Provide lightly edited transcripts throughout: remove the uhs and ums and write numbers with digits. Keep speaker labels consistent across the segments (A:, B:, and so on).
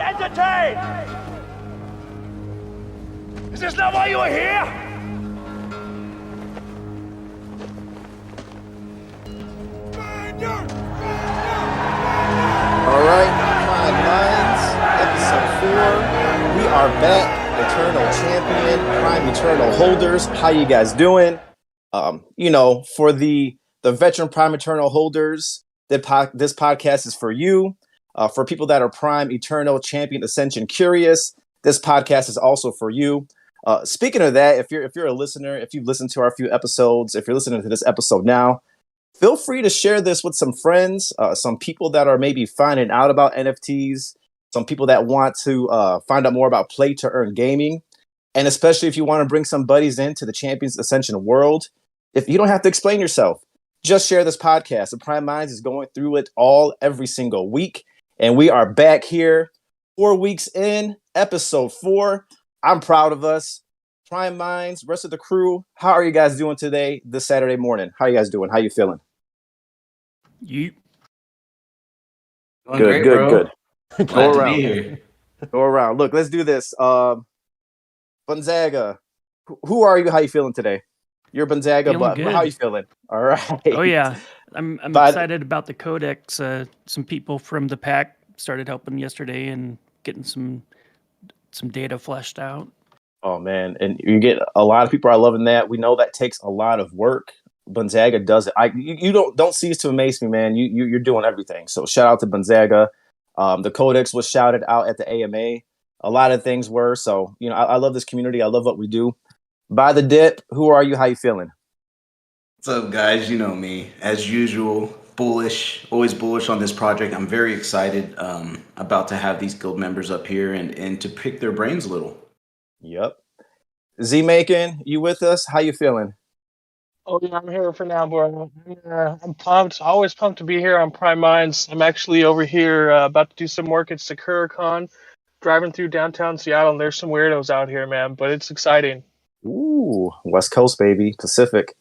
A: entertained! Is this not why you are here?
B: All right, Prime Minds, episode 4. We are back, Eternal Champion, Prime Eternal holders. How you guys doing? For the veteran Prime Eternal holders, this podcast is for you. For people that are Prime Eternal Champion Ascension curious, this podcast is also for you. Speaking of that, if you're a listener, if you've listened to our few episodes, if you're listening to this episode now, feel free to share this with some friends, some people that are maybe finding out about NFTs, some people that want to find out more about play to earn gaming, and especially if you want to bring some buddies into the Champions Ascension world. If you don't have to explain yourself, just share this podcast. The Prime Minds is going through it all every single week, and we are back here 4 weeks in, episode 4. I'm proud of us. Prime Minds, rest of the crew, how are you guys doing today, this Saturday morning? How are you guys doing? How you feeling?
C: You
B: Good.
D: Glad
B: Go
D: to
B: around.
D: be here.
B: Go around. Look, let's do this. Gonzaga, who are you? How you feeling today? You're Gonzaga,
C: Feeling
B: but
C: good.
B: how you feeling? All right.
C: Oh yeah, I'm excited about the codex. Some people from the pack started helping yesterday and getting some data fleshed out.
B: Oh man, and you get a lot of people are loving that. We know that takes a lot of work. Gonzaga does it. You don't cease to amaze me, man. You're doing everything. So shout out to Gonzaga. The codex was shouted out at the AMA. A lot of things were. So I love this community. I love what we do. By the dip, who are you? How you feeling?
D: What's up, guys? You know me, as usual, bullish, always bullish on this project. I'm very excited about to have these guild members up here and to pick their brains a little.
B: Yep. Z Macon, you with us? How you feeling?
E: Oh yeah, I'm here for now, bro. I'm pumped. Always pumped to be here on Prime Minds. I'm actually over here about to do some work at SakuraCon, driving through downtown Seattle, and there's some weirdos out here, man. But it's exciting.
B: Ooh, West Coast, baby. Pacific.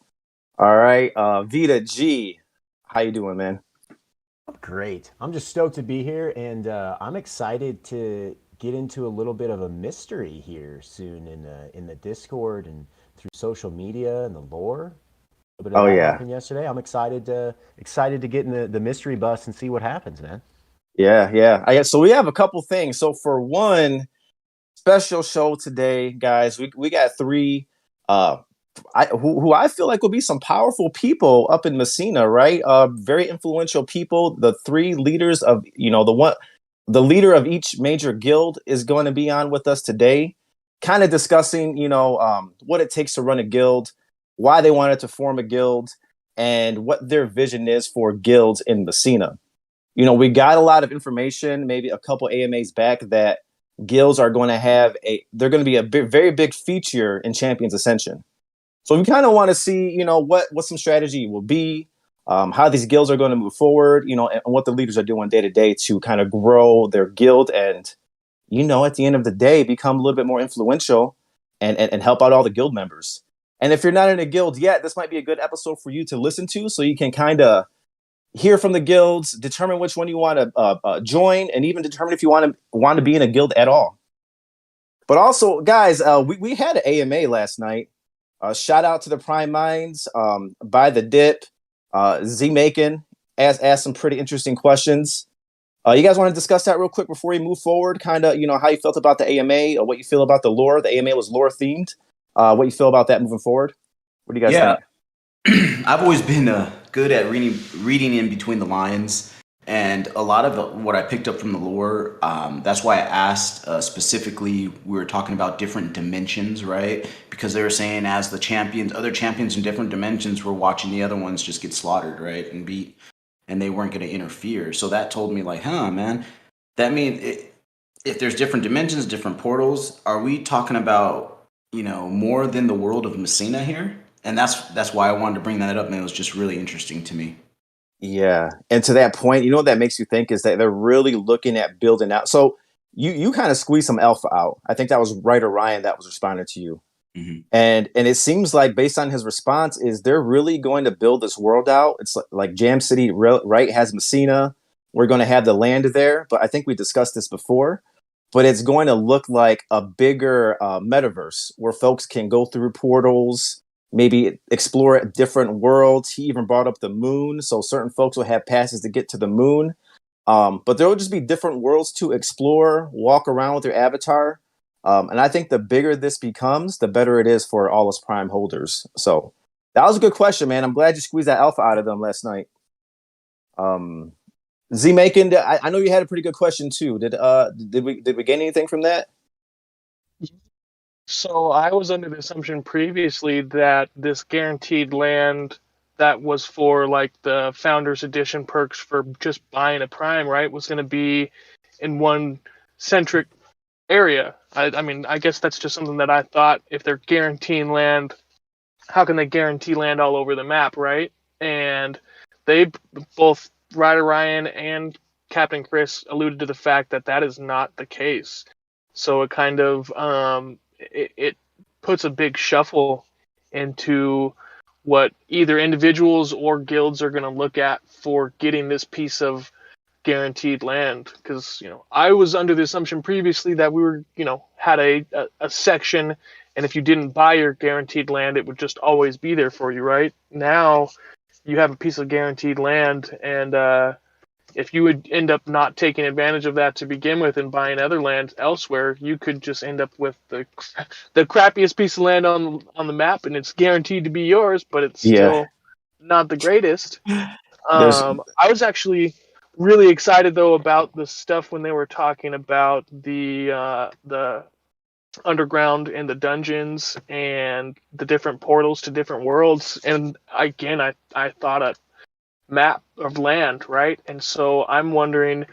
B: All right. Vita G, how you doing, man?
F: Great. I'm just stoked to be here, and I'm excited to get into a little bit of a mystery here soon in the Discord and through social media and the lore. A bit of that happened yesterday. I'm excited to get in the mystery bus and see what happens, man.
B: Yeah. So we have a couple things. So for one special show today, guys, we got 3 who I feel like will be some powerful people up in Massina, right? Very influential people. The 3 leaders of the leader of each major guild is going to be on with us today, kind of discussing what it takes to run a guild, why they wanted to form a guild, and what their vision is for guilds in Massina. We got a lot of information, maybe a couple AMAs back, that guilds are going to they're going to be a very big feature in Champions Ascension. So we kind of want to see, what some strategy will be, how these guilds are going to move forward, and what the leaders are doing day to day to kind of grow their guild and, at the end of the day, become a little bit more influential and help out all the guild members. And if you're not in a guild yet, this might be a good episode for you to listen to, so you can kind of hear from the guilds, determine which one you want to join, and even determine if you want to be in a guild at all. But also, guys, we had an AMA last night. Shout out to the Prime Minds, by the dip. Z Macon asked some pretty interesting questions. You guys want to discuss that real quick before we move forward? Kind of, how you felt about the AMA, or what you feel about the lore. The AMA was lore themed. What you feel about that moving forward? What do you guys think?
D: I've always been good at reading in between the lines, and a lot of what I picked up from the lore, that's why I asked specifically, we were talking about different dimensions, right? Because they were saying as other champions in different dimensions were watching the other ones just get slaughtered, right, and beat, and they weren't going to interfere. So that told me, like, man, that means if there's different dimensions, different portals, are we talking about, more than the world of Massina here? And that's why I wanted to bring that up, and it was just really interesting to me.
B: Yeah. And to that point, what that makes you think is that they're really looking at building out. So you kind of squeezed some alpha out. I think that was Ryder Ryan that was responding to you. Mm-hmm. And it seems like, based on his response, is they're really going to build this world out. It's like Jam City, right, has Massina. We're going to have the land there. But I think we discussed this before. but it's going to look like a bigger metaverse where folks can go through portals, maybe explore different worlds. He even brought up the moon, so certain folks will have passes to get to the moon. But there will just be different worlds to explore, walk around with your avatar. And I think the bigger this becomes, the better it is for all us Prime holders. So that was a good question, man. I'm glad you squeezed that alpha out of them last night. Z-Making, I know you had a pretty good question too. Did we gain anything from that?
E: So I was under the assumption previously that this guaranteed land that was for like the Founders Edition perks for just buying a Prime, right, was going to be in one centric area. I mean, I guess that's just something that I thought. If they're guaranteeing land, how can they guarantee land all over the map, right? And they both, Ryder Ryan and Captain Chris, alluded to the fact that that is not the case. So it kind of it puts a big shuffle into what either individuals or guilds are going to look at for getting this piece of guaranteed land. Because I was under the assumption previously that we were had a section, and if you didn't buy your guaranteed land, it would just always be there for you, right? Now you have a piece of guaranteed land, and if you would end up not taking advantage of that to begin with and buying other land elsewhere, you could just end up with the crappiest piece of land on the map, and it's guaranteed to be yours, but it's still not the greatest. I was actually really excited though about the stuff when they were talking about the underground and the dungeons and the different portals to different worlds. And again, I thought a map of land, right? And so I'm wondering,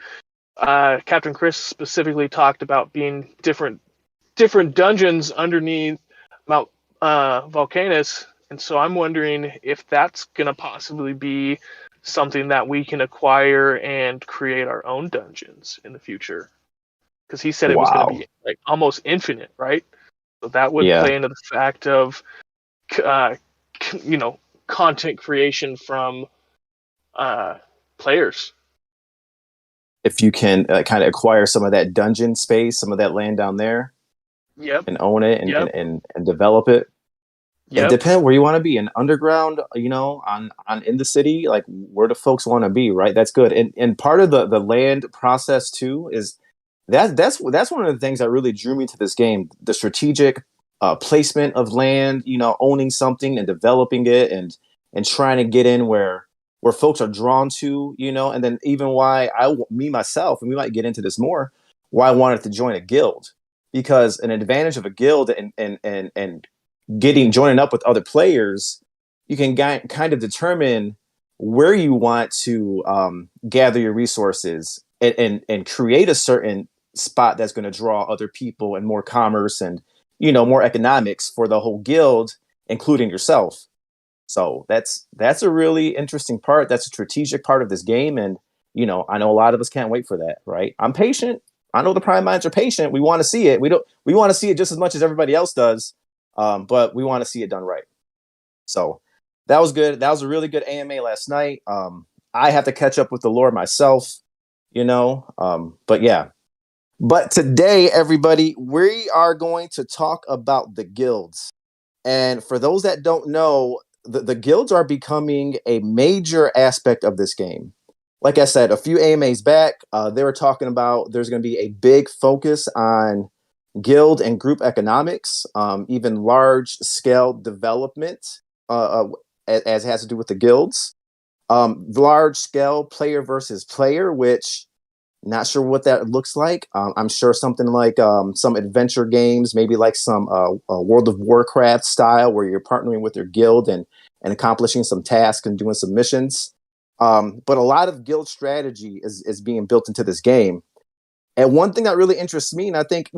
E: Captain Chris specifically talked about being different dungeons underneath Mount Volcanus, and so I'm wondering if that's going to possibly be something that we can acquire and create our own dungeons in the future. Because he said it was going to be like almost infinite, right? So that would play into the fact of, content creation from players.
B: If you can kind of acquire some of that dungeon space, some of that land down there, and own it and develop it. It depends where you want to be, in underground, on in the city, like where do folks want to be, right? That's good. And part of the land process too is that's one of the things that really drew me to this game. The strategic placement of land, owning something and developing it and trying to get in where folks are drawn to, and then even why myself, and we might get into this more, why I wanted to join a guild, because an advantage of a guild and joining up with other players, you can kind of determine where you want to gather your resources and create a certain spot that's going to draw other people and more commerce and more economics for the whole guild, including yourself. So that's a really interesting part. That's a strategic part of this game, and I know a lot of us can't wait for that, right? I'm patient. I know the Prime Minds are patient. We want to see it. We want to see it just as much as everybody else does, but we want to see it done right. So that was good. That was a really good AMA last night. I have to catch up with the lore myself, but yeah. But today, everybody, we are going to talk about the guilds. And for those that don't know, the guilds are becoming a major aspect of this game. Like I said, a few AMAs back, they were talking about there's going to be a big focus on guild and group economics, even large-scale development, as it has to do with the guilds. Large-scale player versus player, which not sure what that looks like. I'm sure something like some adventure games, maybe like some World of Warcraft style, where you're partnering with your guild and accomplishing some tasks and doing some missions. But a lot of guild strategy is being built into this game. And one thing that really interests me, and I think,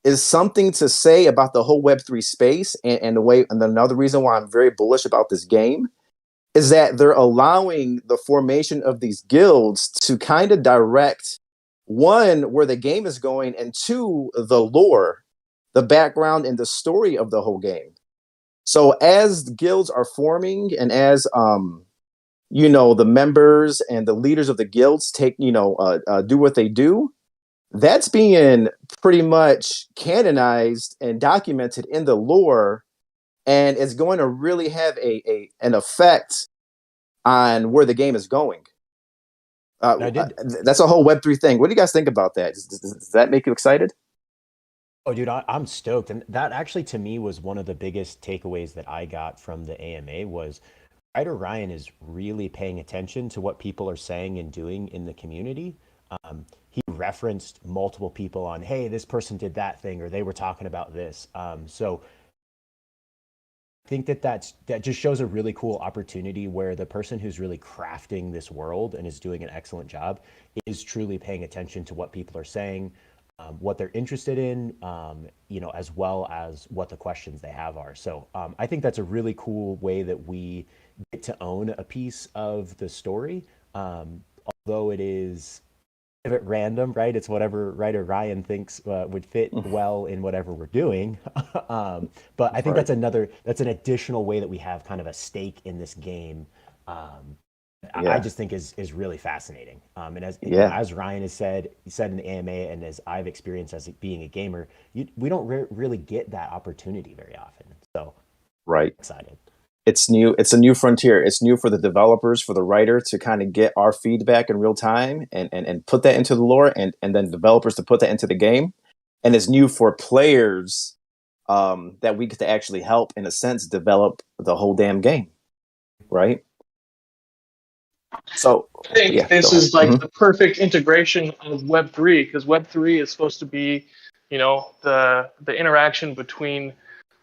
B: is something to say about the whole Web3 space and the way, and another reason why I'm very bullish about this game is that they're allowing the formation of these guilds to kind of direct, one, where the game is going, and two, the lore, the background, and the story of the whole game. So as the guilds are forming, and as the members and the leaders of the guilds do what they do, that's being pretty much canonized and documented in the lore, and it's going to really have an effect on where the game is going. That's a whole Web3 thing. What do you guys think about that? Does that make you excited?
F: Oh, dude, I'm stoked. And that actually, to me, was one of the biggest takeaways that I got from the AMA was writer Ryan is really paying attention to what people are saying and doing in the community. He referenced multiple people on, hey, this person did that thing, or they were talking about this. So I think that just shows a really cool opportunity where the person who's really crafting this world and is doing an excellent job is truly paying attention to what people are saying, what they're interested in, as well as what the questions they have are. So I think that's a really cool way that we get to own a piece of the story, although it is a bit random, right? It's whatever writer Ryan thinks would fit well in whatever we're doing. But I think that's an additional way that we have kind of a stake in this game. I just think is really fascinating. And as Ryan he said in the AMA, and as I've experienced as being a gamer, we don't really get that opportunity very often. So excited.
B: It's new. It's a new frontier. It's new for the developers, for the writer to kind of get our feedback in real time and put that into the lore, and then developers to put that into the game. And it's new for players that we get to actually help, in a sense, develop the whole damn game, right? So
E: I think this is like the perfect integration of Web3, because Web3 is supposed to be, the interaction between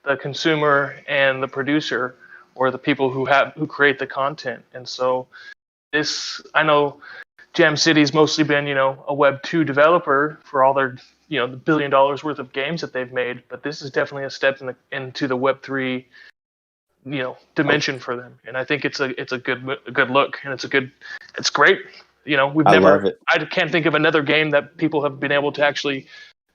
E: the consumer and the producer, or the people who create the content. And so I know Jam City's mostly been, a Web2 developer for all their, the $1 billion worth of games that they've made, but this is definitely a step into the Web3, dimension for them. And I think it's a good look, and it's great. I can't think of another game that people have been able to actually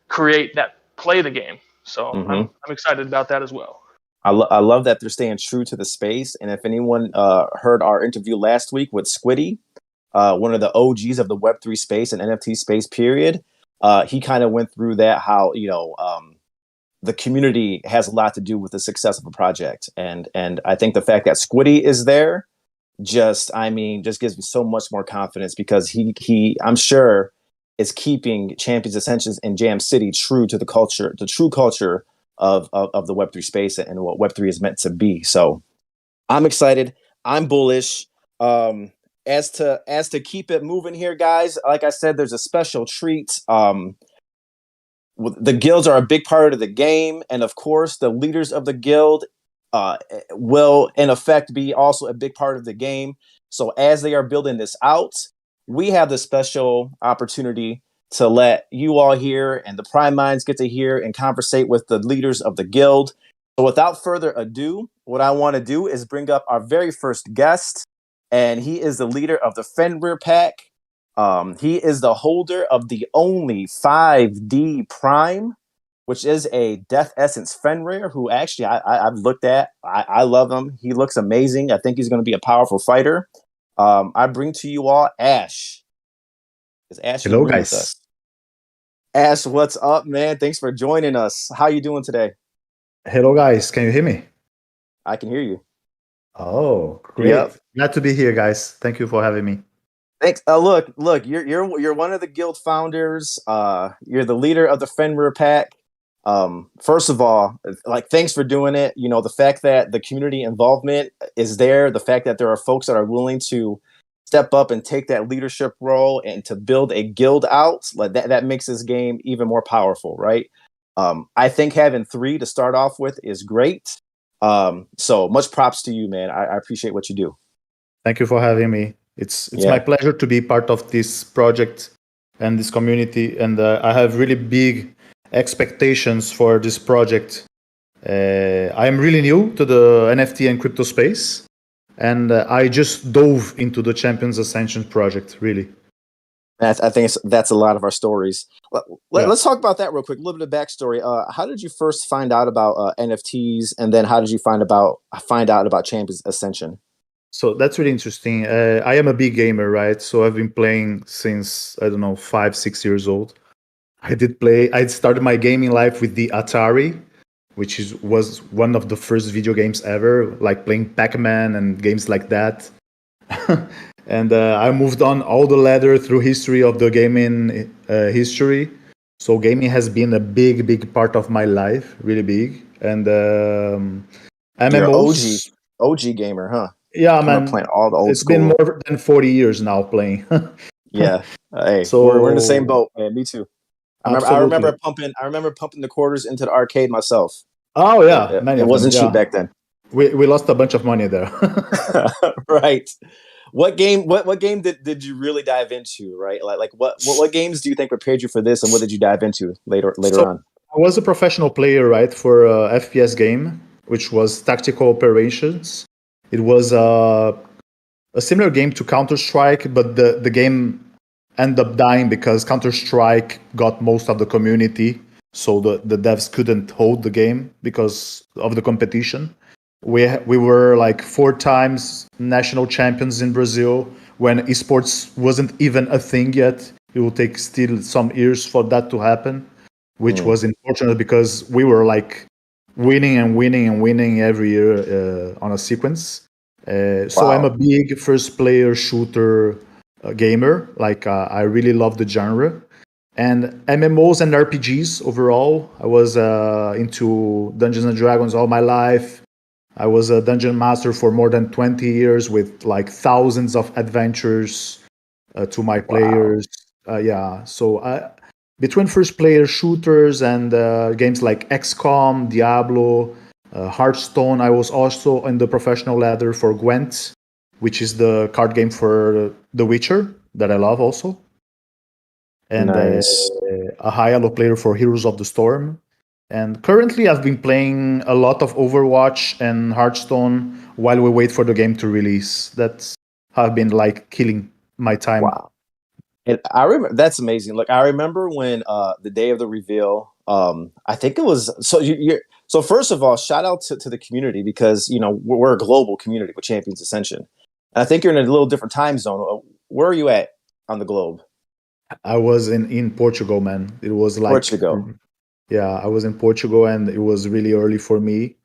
E: create that play the game. So I'm excited about that as well.
B: I love that they're staying true to the space. And if anyone heard our interview last week with Squiddy, one of the OGs of the Web3 space and NFT space period, he kind of went through that, how, the community has a lot to do with the success of a project. And I think the fact that Squiddy is there just gives me so much more confidence, because he I'm sure is keeping Champions Ascension and Jam City true to the true culture of the Web3 space and what Web3 is meant to be. So I'm excited. I'm bullish. As to keep it moving here, guys, like I said, there's a special treat. The guilds are a big part of the game, and of course, the leaders of the guild will, in effect, be also a big part of the game. So as they are building this out, we have the special opportunity to let you all hear, and the Prime Minds get to hear and conversate with the leaders of the guild. So without further ado, what I want to do is bring up our very first guest, and he is the leader of the Fenrir pack. He is the holder of the only 5D Prime, which is a Death Essence Fenrir, who actually I've looked at. I love him. He looks amazing. I think he's going to be a powerful fighter. I bring to you all Ash. Is Ash
G: Hello,
B: with
G: guys.
B: us? Ash, what's up, man? Thanks for joining us. How you doing today?
G: Hello, guys. Can you hear me?
B: I can hear you.
G: Oh, great!
B: Yep.
G: Glad to be here, guys. Thank you for having me.
B: Thanks. Look, you're one of the guild founders. You're the leader of the Fenrir pack. First of all, thanks for doing it. The fact that the community involvement is there, the fact that there are folks that are willing to step up and take that leadership role and to build a guild out, like that makes this game even more powerful, right? I think having 3 to start off with is great. So much props to you, man. I appreciate what you do.
G: Thank you for having me. It's my pleasure to be part of this project and this community, and I have really big expectations for this project. I am really new to the NFT and crypto space, and I just dove into the Champions Ascension project, really.
B: I think that's a lot of our stories. Let's talk about that real quick. A little bit of backstory. How did you first find out about NFTs, and then how did you find out about Champions Ascension?
G: So that's really interesting. I am a big gamer, right? So I've been playing since, 5-6 years old. I did play. I started my gaming life with the Atari, which was one of the first video games ever, like playing Pac-Man and games like that. And I moved on all the ladder through history of the gaming history. So gaming has been a big part of my life, really big. And
B: You're
G: MMOs.
B: OG gamer, huh?
G: Yeah,
B: Coming up
G: man.
B: playing all the old
G: It's
B: school.
G: been more than 40 years now playing.
B: Yeah. Hey,
G: So
B: we're in the same boat, man. Me too. I
G: absolutely.
B: remember pumping the quarters into the arcade myself.
G: Oh yeah, many
B: It
G: of them.
B: wasn't cheap
G: Yeah,
B: back then.
G: we lost a bunch of money there.
B: Right. What game did you really dive into, right? Like what games do you think prepared you for this, and what did you dive into later
G: So
B: on?
G: I was a professional player, right, for a FPS game, which was Tactical Operations. It was a similar game to Counter-Strike, but the game ended up dying because Counter-Strike got most of the community, so the devs couldn't hold the game because of the competition. We were like 4 times national champions in Brazil when esports wasn't even a thing yet. It will take still some years for that to happen, which was unfortunate because we were like winning and winning and winning every year on a sequence. So I'm a big first player shooter gamer. Like I really love the genre. And MMOs and RPGs overall. I was into Dungeons and Dragons all my life. I was a dungeon master for more than 20 years with like thousands of adventures to my players. Yeah, so between first player shooters and games like XCOM, Diablo, Hearthstone, I was also in the professional ladder for Gwent, which is the card game for The Witcher that I love also. And
B: Nice.
G: a high elo player for Heroes of the Storm. And currently, I've been playing a lot of Overwatch and Hearthstone while we wait for the game to release. That's how I've been like killing my time.
B: Wow. And I remember that's amazing. Look, I remember when the day of the reveal. I think it was so. First of all, shout out to the community because we're a global community with Champions Ascension. And I think you're in a little different time zone. Where are you at on the globe?
G: I was in Portugal, man. It was like
B: Portugal.
G: Yeah, I was in Portugal, and it was really early for me.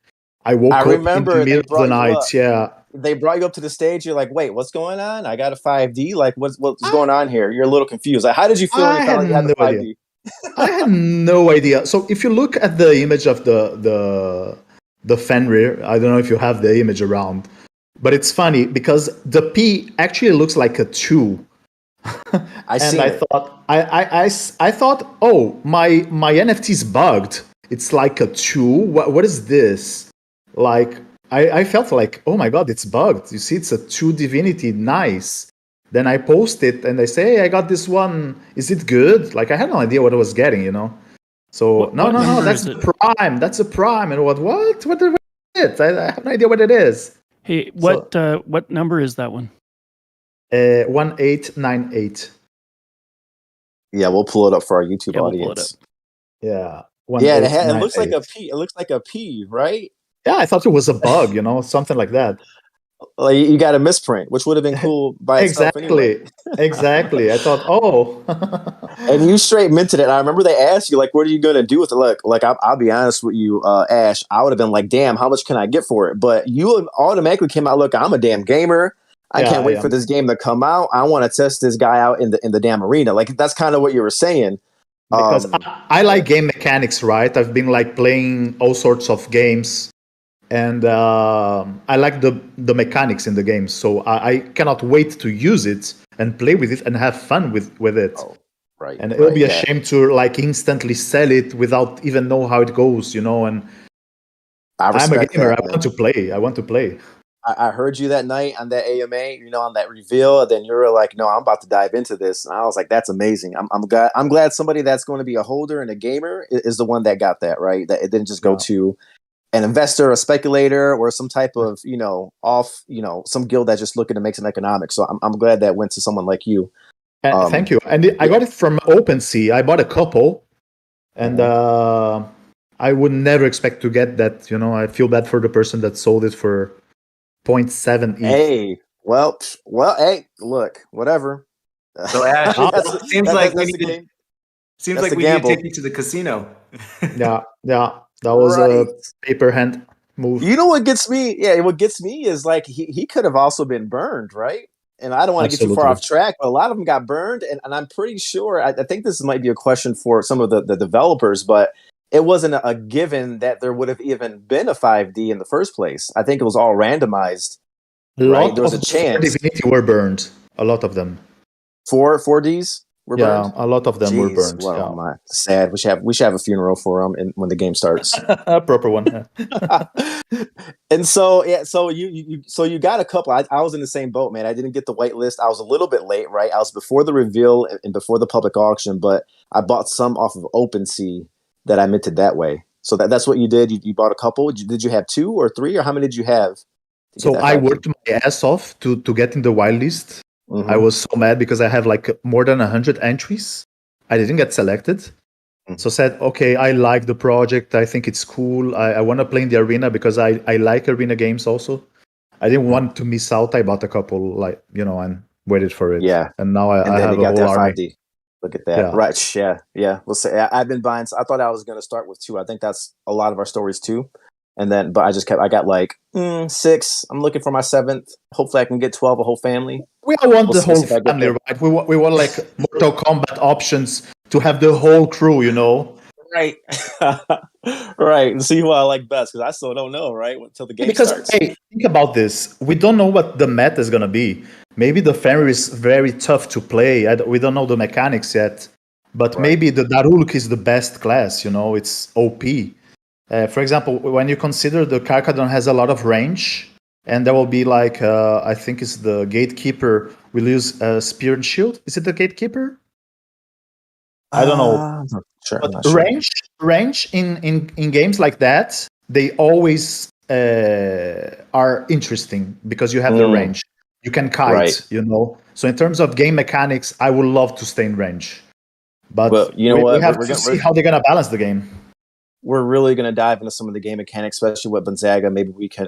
G: I woke up in
B: remember
G: the
B: they
G: middle of the
B: brought you
G: night.
B: up.
G: Yeah,
B: They brought you up to the stage. You're like, wait, what's going on? I got a 5D. Like, what's going on here? You're a little confused. Like, how did you feel when
G: I
B: you
G: had
B: found out you had the
G: no
B: 5D?
G: idea. I had no idea. So if you look at the image of the Fenrir, I don't know if you have the image around, but it's funny because the P actually looks like a 2.
B: I
G: thought, oh, my NFT's bugged. It's like a 2. What is this? Like I felt like, oh my god, it's bugged. You see, it's a 2 divinity. Nice. Then I post it and I say, hey, I got this one. Is it good? Like I had no idea what I was getting, So no, that's a prime. That's a prime. And what is it? I have no idea what it is.
C: Hey, what number is that one?
G: 1898.
B: Yeah, we'll pull it up for our YouTube audience.
C: We'll pull it up.
G: Yeah.
B: It looks like a P. It looks like a P, right?
G: Yeah, I thought it was a bug, something like that.
B: Like you got a misprint, which would have been cool by itself anyway.
G: Exactly. I thought, oh.
B: And you straight minted it. I remember they asked you, like, what are you going to do with it? Look, like, I'll be honest with you, Ash. I would have been like, damn, how much can I get for it? But you automatically came out, look, I'm a damn gamer. I can't wait for this game to come out. I want to test this guy out in the damn arena. Like, that's kind of what you were saying.
G: Because I like game mechanics, right? I've been like playing all sorts of games. And I like the mechanics in the game, so I cannot wait to use it and play with it and have fun with it.
B: Oh, right.
G: And it will be a shame to like instantly sell it without even know how it goes, And I'm a gamer. I want to play.
B: I heard you that night on that AMA, on that reveal, and then you were like, "No, I'm about to dive into this." And I was like, "That's amazing." I'm glad somebody that's going to be a holder and a gamer is the one that got that right. That it didn't just go to an investor, a speculator, or some type of, some guild that's just looking to make some economics. So I'm glad that went to someone like you.
G: Thank you. And I got it from OpenSea. I bought a couple, and I would never expect to get that. I feel bad for the person that sold it for 0.7 ETH.
B: Hey, well, hey, look, whatever.
H: So Ash, seems like
D: Seems
B: That's
D: like
B: the
D: we need to
B: gamble.
D: take you to the casino.
G: Yeah, that was
B: Right.
G: a paper hand move.
B: You know what gets me? Yeah, what gets me is like he could have also been burned, right? And I don't want to get too far
G: Absolutely.
B: off track, but a lot of them got burned, and I'm pretty sure. I think this might be a question for some of the developers, but it wasn't a given that there would have even been a 5D in the first place. I think it was all randomized,
G: A
B: right?
G: lot
B: There was
G: of
B: a
G: the four
B: chance.
G: Divinity were burned. A lot of them.
B: 4Ds were burned.
G: Yeah, a lot of them were
B: Jeez,
G: burned.
B: well, my sad. We should have a funeral for them when the game starts.
G: Yeah, a proper one. Yeah.
B: And so yeah, so you got a couple. I was in the same boat, man. I didn't get the white list. I was a little bit late, right? I was before the reveal and before the public auction, but I bought some off of OpenSea that I minted that way. So that's what you did. You bought a couple. Did you have 2 or 3, or how many did you have?
G: So I worked my ass off to get in the wild list.
B: Mm-hmm.
G: I was so mad because I have like more than 100 entries. I didn't get selected. Mm-hmm. So said, okay, I like the project. I think it's cool. I want to play in the arena because I like arena games also. I didn't want to miss out. I bought a couple, and waited for it.
B: Yeah.
G: And now I
B: then
G: have
B: you got
G: a whole
B: that
G: army.
B: 5D. Look at that. Yeah. Right. Yeah. We'll say I've been buying. I thought I was going to start with 2. I think that's a lot of our stories too. And then, but I got like 6. I'm looking for my 7th. Hopefully I can get 12, a whole family.
G: We all want the whole family, right? We want like Mortal Kombat options to have the whole crew,
B: Right. Right. And see who I like best, because I still don't know, right? Until the game starts.
G: Hey, think about this. We don't know what the meta is going to be. Maybe the Fenrir is very tough to play. We don't know the mechanics yet. But maybe the Darulk is the best class, it's OP. For example, when you consider the Karkadon has a lot of range, and there will be like, I think it's the Gatekeeper will use Spear and Shield. Is it the Gatekeeper? I don't know.
B: I'm not sure.
G: But range in games like that, they always are interesting because you have the range. You can kite, So in terms of game mechanics, I would love to stay in range. But
B: what?
G: We have to see how they're going to balance the game.
B: We're really going to dive into some of the game mechanics, especially with Gonzaga. Maybe we can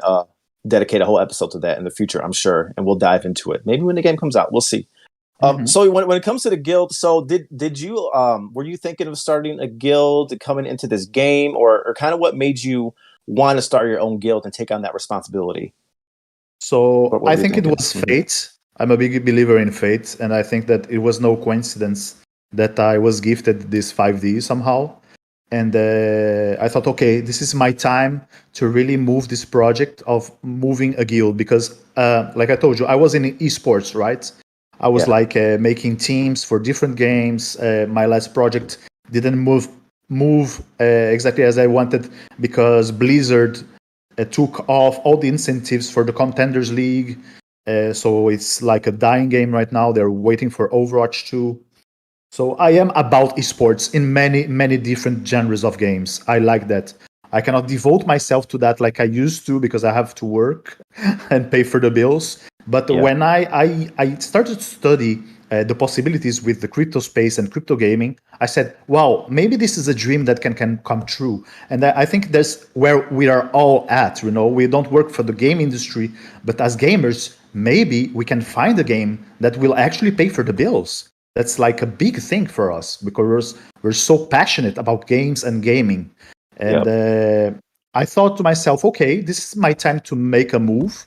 B: dedicate a whole episode to that in the future, I'm sure, and we'll dive into it. Maybe when the game comes out, we'll see. So when it comes to the guild, so did you were you thinking of starting a guild coming into this game, or kind of what made you want to start your own guild and take on that responsibility?
G: So I think it was fate. I'm a big believer in fate, and I think that it was no coincidence that I was gifted this 5D somehow. And I thought, okay, this is my time to really move this project of moving a guild because, like I told you, I was in esports, right? I was making teams for different games. My last project didn't move exactly as I wanted because Blizzard took off all the incentives for the Contenders League. So it's like a dying game right now. They're waiting for Overwatch 2. So I am about esports in many, many different genres of games. I like that. I cannot devote myself to that like I used to because I have to work and pay for the bills. But when I started to study the possibilities with the crypto space and crypto gaming, I said, wow, maybe this is a dream that can come true. And I think that's where we are all at. We don't work for the game industry, but as gamers, maybe we can find a game that will actually pay for the bills. That's like a big thing for us because we're so passionate about games and gaming. And I thought to myself, okay, this is my time to make a move.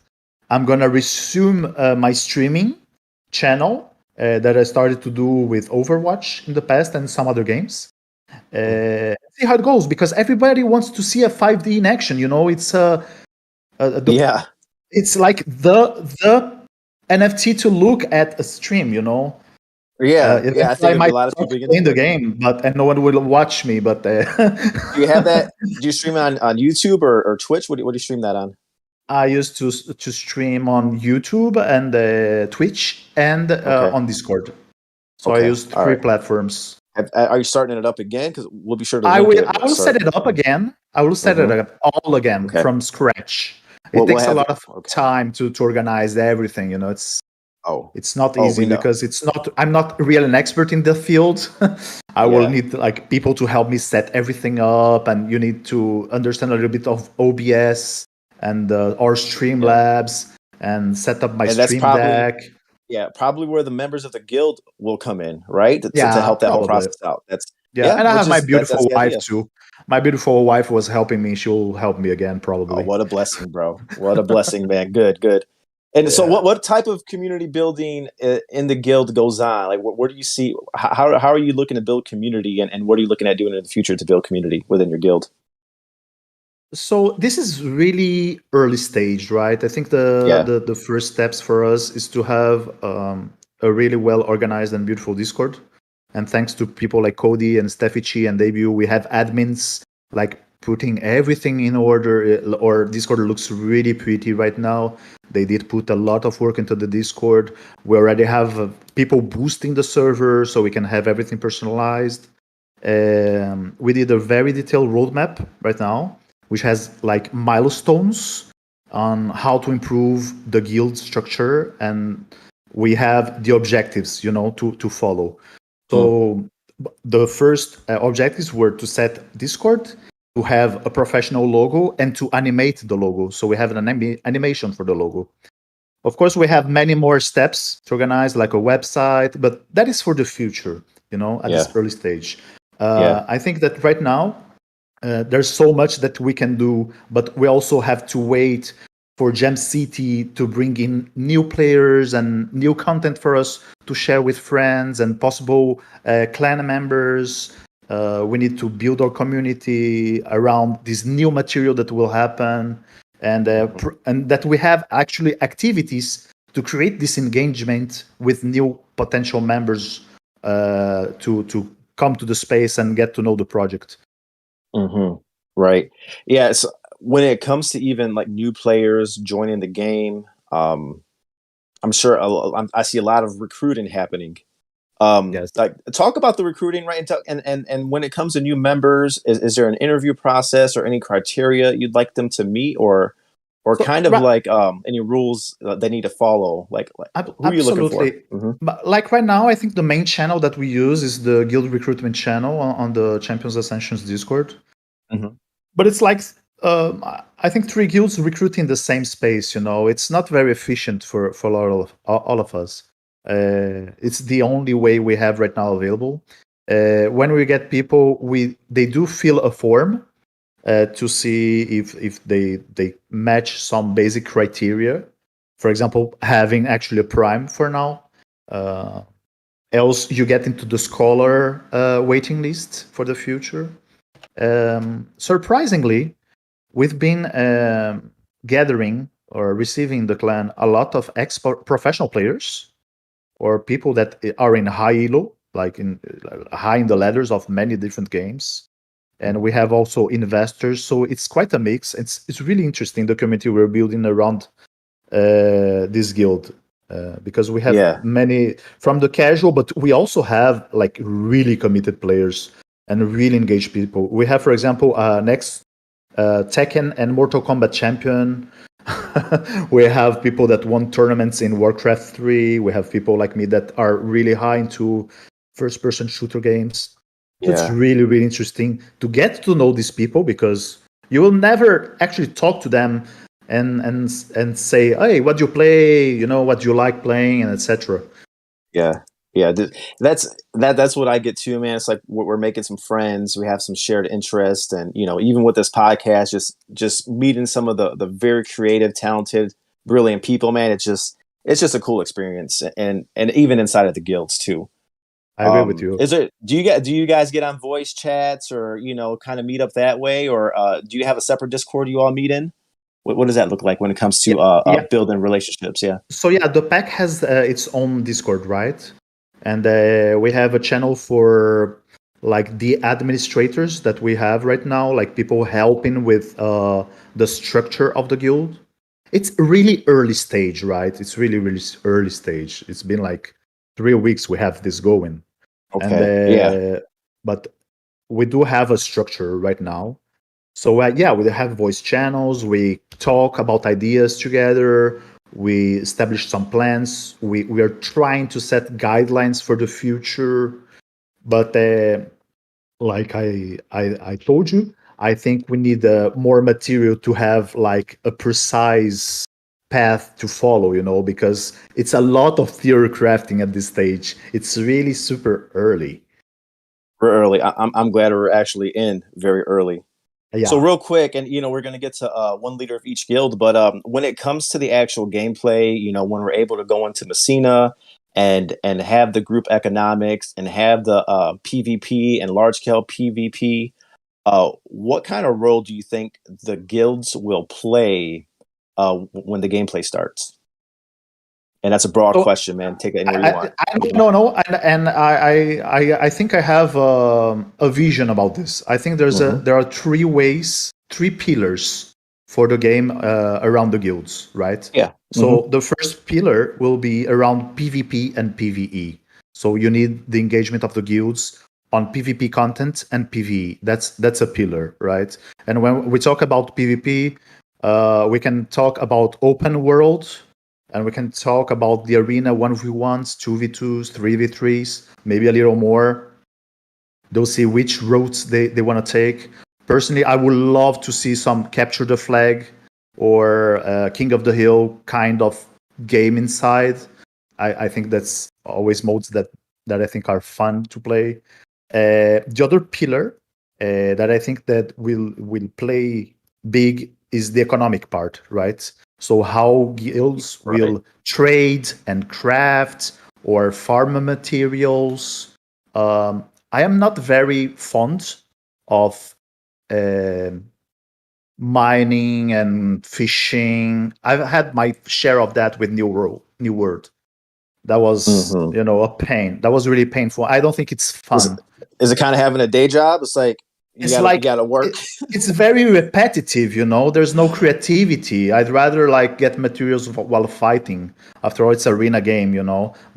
G: I'm going to resume my streaming channel that I started to do with Overwatch in the past and some other games. See how it goes, because everybody wants to see a 5D in action. It's it's like the NFT to look at a stream,
B: I think
G: I might
B: a lot of people
G: play in the game, and no one will watch me. But
B: do you have that? Do you stream it on YouTube or Twitch? What do you stream that on?
G: I used to stream on YouTube and Twitch and on Discord. So I used 3 platforms.
B: Are you starting it up again? Because we'll be sure to.
G: I will set it up again. I will set it up all again from scratch. It takes a lot of time to organize everything. It's not easy because I'm not really an expert in the field. I will need people to help me set everything up, and you need to understand a little bit of OBS and or Streamlabs and set up my Stream Deck.
B: Yeah, probably where the members of the guild will come in, right? To help that whole process out.
G: Yeah, and I
B: which
G: have my
B: is that's
G: beautiful
B: the
G: wife
B: idea.
G: too. My beautiful wife was helping me. She'll help me again
B: Oh,
G: probably.
B: what a blessing, bro! What a blessing, man. Good, good. And so,
G: Yeah.
B: what type of community building in the guild goes on? Like, where do you see? How are you looking to build community, and what are you looking at doing in the future to build community within your guild?
G: So this is really early stage, right? I think
B: Yeah.
G: the first steps for us is to have a really well organized and beautiful Discord. And thanks to people like Cody and Steffici and Debut, we have admins like putting everything in order. Our Discord looks really pretty right now. They did put a lot of work into the Discord. We already have people boosting the server so we can have everything personalized. We did a very detailed roadmap right now, which has like milestones on how to improve the guild structure, and we have the objectives, to follow. So the first objectives were to set Discord, to have a professional logo, and to animate the logo. So we have an animation for the logo. Of course, we have many more steps to organize, like a website, but that is for the future, at this early stage.
B: Yeah.
G: I think that right now, there's so much that we can do, but we also have to wait for Gem City to bring in new players and new content for us to share with friends and possible clan members. We need to build our community around this new material that will happen, and and that we have actually activities to create this engagement with new potential members to come to the space and get to know the project.
B: Right. Yeah. So when it comes to even like new players joining the game, I'm sure I see a lot of recruiting happening.
G: Yes.
B: Like talk about the recruiting, right? And when it comes to new members, is there an interview process or any criteria you'd like them to meet, or
G: So,
B: kind of like any rules they need to follow? Like who are you looking for?
G: absolutely. But like right now, I think the main channel that we use is the guild recruitment channel on the Champions Ascension's Discord. But it's like I think 3 guilds recruit in the same space. It's not very efficient for all of us. It's the only way we have right now available. When we get people, they do fill a form to see if they match some basic criteria. For example, having actually a prime for now. Else, you get into the scholar waiting list for the future. Surprisingly, we've been gathering or receiving the clan a lot of professional players or people that are in high elo, like high in the ladders of many different games. And we have also investors, so it's quite a mix. It's really interesting, the community we're building around this guild, because we have many from the casual, but we also have like really committed players and really engaged people. We have, for example, next Tekken and Mortal Kombat champion. We have people that won tournaments in Warcraft 3. We have people like me that are really high into first-person shooter games. It's really, really interesting to get to know these people, because you will never actually talk to them and say, hey, what do you play? What do you like playing, and etc.
B: Yeah, that's what I get too, man. It's like we're making some friends, we have some shared interest, and even with this podcast, just meeting some of the very creative, talented, brilliant people, man. It's just a cool experience, and even inside of the guilds too.
G: I agree with you.
B: Do you guys get on voice chats or kind of meet up that way, or do you have a separate Discord you all meet in? What does that look like when it comes to building relationships? Yeah.
G: So the pack has its own Discord, right? And we have a channel for like the administrators that we have right now, like people helping with the structure of the guild. It's really early stage, right? It's really, really early stage. It's been like 3 weeks we have this going.
B: Okay.
G: And but we do have a structure right now. So we have voice channels. We talk about ideas together. We establish some plans. We are trying to set guidelines for the future. But like I told you, I think we need more material to have like a precise path to follow, because it's a lot of theory crafting at this stage. It's really super early.
B: We're early. I'm glad we're actually in very early.
F: Yeah.
B: So real quick, and we're gonna get to one leader of each guild, but when it comes to the actual gameplay, when we're able to go into Massina and have the group economics and have the PvP and large scale PvP, what kind of role do you think the guilds will play when the gameplay starts? And that's a broad question, man. Take it anywhere you want.
G: I don't know, and I think I have a vision about this. I think there are three pillars for the game around the guilds, right?
B: Yeah.
G: So the first pillar will be around PvP and PvE. So you need the engagement of the guilds on PvP content and PvE. That's a pillar, right? And when we talk about PvP, we can talk about open world. And we can talk about the arena 1v1s, 2v2s, 3v3s, maybe a little more. They'll see which routes they want to take. Personally, I would love to see some capture the flag or King of the Hill kind of game inside. I think that's always modes that I think are fun to play. The other pillar that I think that will play big is the economic part, right? So how guilds will trade and craft or farm materials. I am not very fond of mining and fishing. I've had my share of that with New World. That was, a pain. That was really painful. I don't think it's fun.
B: Is it kind of having a day job? It's like you gotta work.
G: It's very repetitive, There's no creativity. I'd rather get materials while fighting. After all, it's an arena game,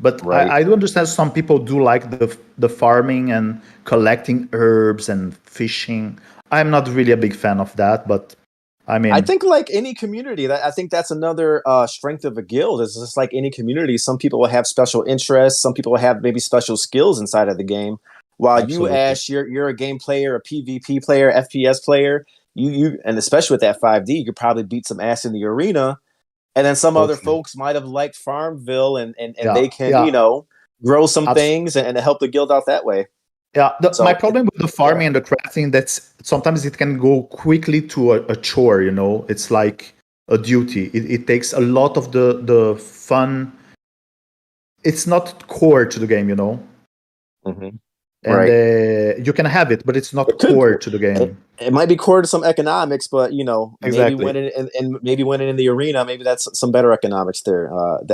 G: But I do understand some people do like the farming and collecting herbs and fishing. I'm not really a big fan of that, but I
B: think like any community, I think that's another strength of a guild. It's just like any community. Some people will have special interests. Some people will have maybe special skills inside of the game. While
G: Absolutely.
B: you, Ash, you're a game player, a PvP player, FPS player, you and especially with that 5D, you could probably beat some ass in the arena. And then some other folks might have liked Farmville and they can, grow some things and help the guild out that way.
G: Yeah, my problem with the farming and the crafting, that's sometimes it can go quickly to a chore, It's like a duty. It takes a lot of the fun. It's not core to the game, And you can have it, but it's not core to the game.
B: It might be core to some economics, but
G: Exactly.
B: maybe winning in the arena, maybe that's some better economics there.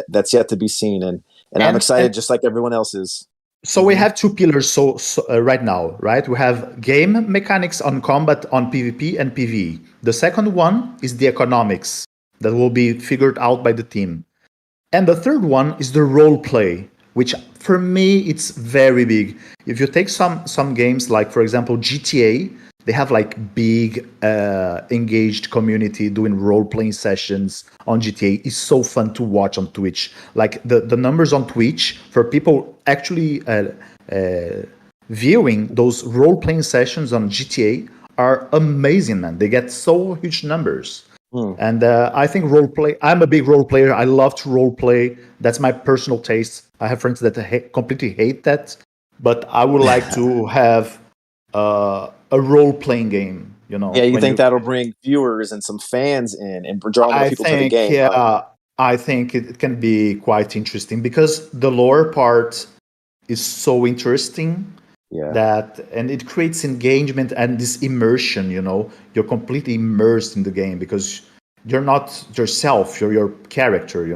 B: That's yet to be seen, and I'm excited, just like everyone else is.
G: So we have two pillars. So right now, right, we have game mechanics on combat on PvP and PvE. The second one is the economics that will be figured out by the team, and the third one is the role play, which for me it's very big. If you take some games like, for example, GTA, they have big engaged community doing role-playing sessions on GTA. It's so fun to watch on Twitch. The numbers on Twitch for people actually viewing those role-playing sessions on GTA are amazing, man. They get so huge numbers. And I think role play, I'm a big role player. I love to role play. That's my personal taste. I have friends that completely hate that, but I would like to have a role playing game,
B: Yeah, you think that'll bring viewers and some fans in and draw more people to the game?
G: Yeah, I think it can be quite interesting because the lore part is so interesting.
B: Yeah.
G: And it creates engagement and this immersion, you're completely immersed in the game because you're not yourself, you're your character,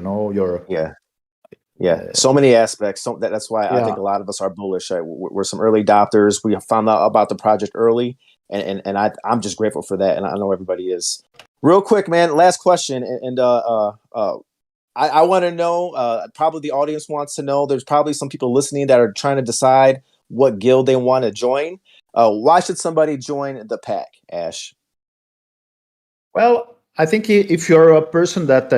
B: So many aspects. That's why I think a lot of us are bullish. We're some early adopters. We found out about the project early, and I'm just grateful for that, and I know everybody is. Real quick, man, last question, and I want to know, probably the audience wants to know, there's probably some people listening that are trying to decide what guild they want to join. Why should somebody join the pack, Ash?
G: Well, I think if you're a person that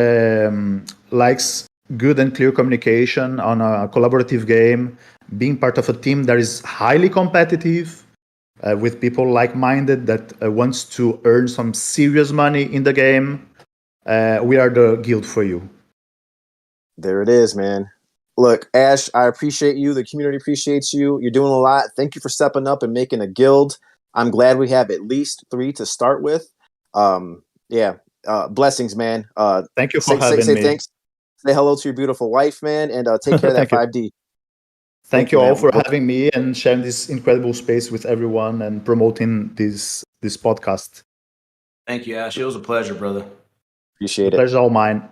G: likes good and clear communication on a collaborative game, being part of a team that is highly competitive, with people like-minded that wants to earn some serious money in the game, we are the guild for you.
B: There it is, man. look, Ash, I appreciate you. The community appreciates you. You're doing a lot. Thank you for stepping up and making a guild. I'm glad we have at least 3 to start with. Yeah. Blessings, man.
G: Thank you for having me.
B: Thanks. Say hello to your beautiful wife, man, and take care of that 5D.
G: Thank you all for having me and sharing this incredible space with everyone and promoting this podcast.
D: Thank you, Ash. It was a pleasure, brother.
B: Appreciate it.
G: Pleasure all mine.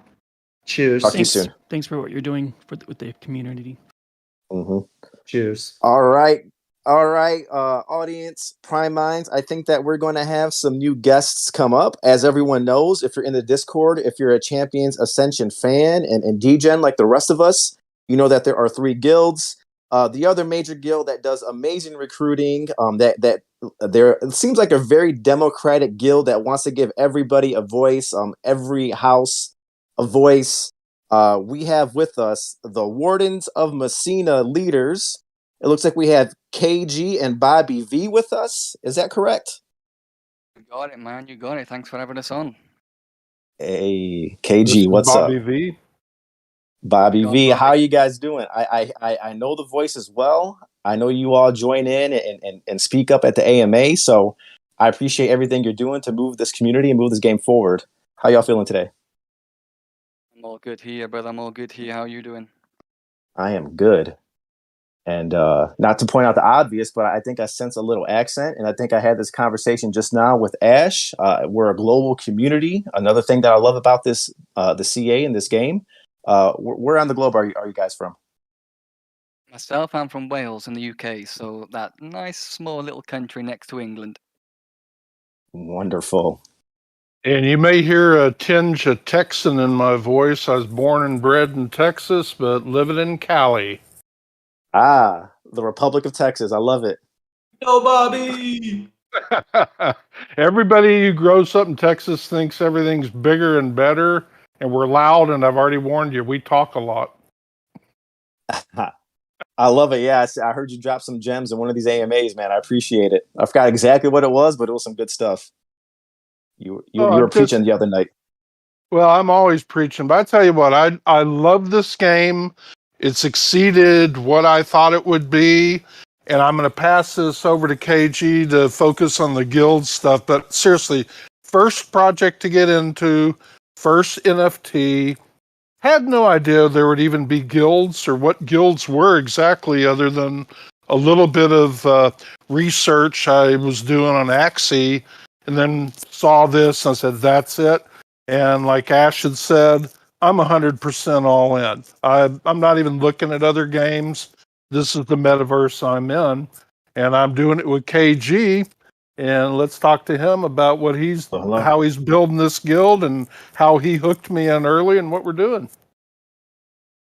G: Cheers.
B: Talk to you soon.
C: Thanks for what you're doing with the community.
B: Mm-hmm.
G: Cheers.
B: All right, audience, Prime Minds. I think that we're going to have some new guests come up. As everyone knows, if you're in the Discord, if you're a Champions Ascension fan and DGen like the rest of us, you know that there are 3 guilds. The other major guild that does amazing recruiting, it seems like a very democratic guild that wants to give everybody a voice, every house a voice. We have with us the Wardens of Massina leaders. It looks like we have KG and Bobby V with us. Is that correct?
H: You got it, man. You got it. Thanks for having us on.
B: Hey, KG, what's
I: Bobby
B: up?
I: V.
B: Bobby V, how are you guys doing? I know the voice as well. I know you all join in and speak up at the AMA, so I appreciate everything you're doing to move this community and move this game forward. How y'all feeling today?
H: I'm all good here, brother. I'm all good here. How are you doing?
B: I am good. And not to point out the obvious, but I think I sense a little accent. And I think I had this conversation just now with Ash. We're a global community. Another thing that I love about this, the CA in this game. Where on the globe are you guys from?
H: Myself, I'm from Wales in the UK, so that nice small little country next to England.
B: Wonderful.
I: And you may hear a tinge of Texan in my voice. I was born and bred in Texas, but living in Cali.
B: Ah, the Republic of Texas. I love it.
D: Yo, Bobby!
I: Everybody who grows up in Texas thinks everything's bigger and better, and we're loud, and I've already warned you, we talk a lot.
B: I love it. Yeah, I heard you drop some gems in one of these AMAs, man. I appreciate it. I forgot exactly what it was, but it was some good stuff. You were preaching the other night.
I: Well, I'm always preaching, but I tell you what, I love this game. It's exceeded what I thought it would be, and I'm going to pass this over to KG to focus on the guild stuff. But seriously, first project to get into, first NFT. Had no idea there would even be guilds or what guilds were exactly, other than a little bit of research I was doing on Axie, and then saw this and I said, that's it. And like Ash had said, I'm 100% all in. I'm not even looking at other games. This is the metaverse I'm in, and I'm doing it with KG. And let's talk to him about what how he's building this guild and how he hooked me in early and what we're doing.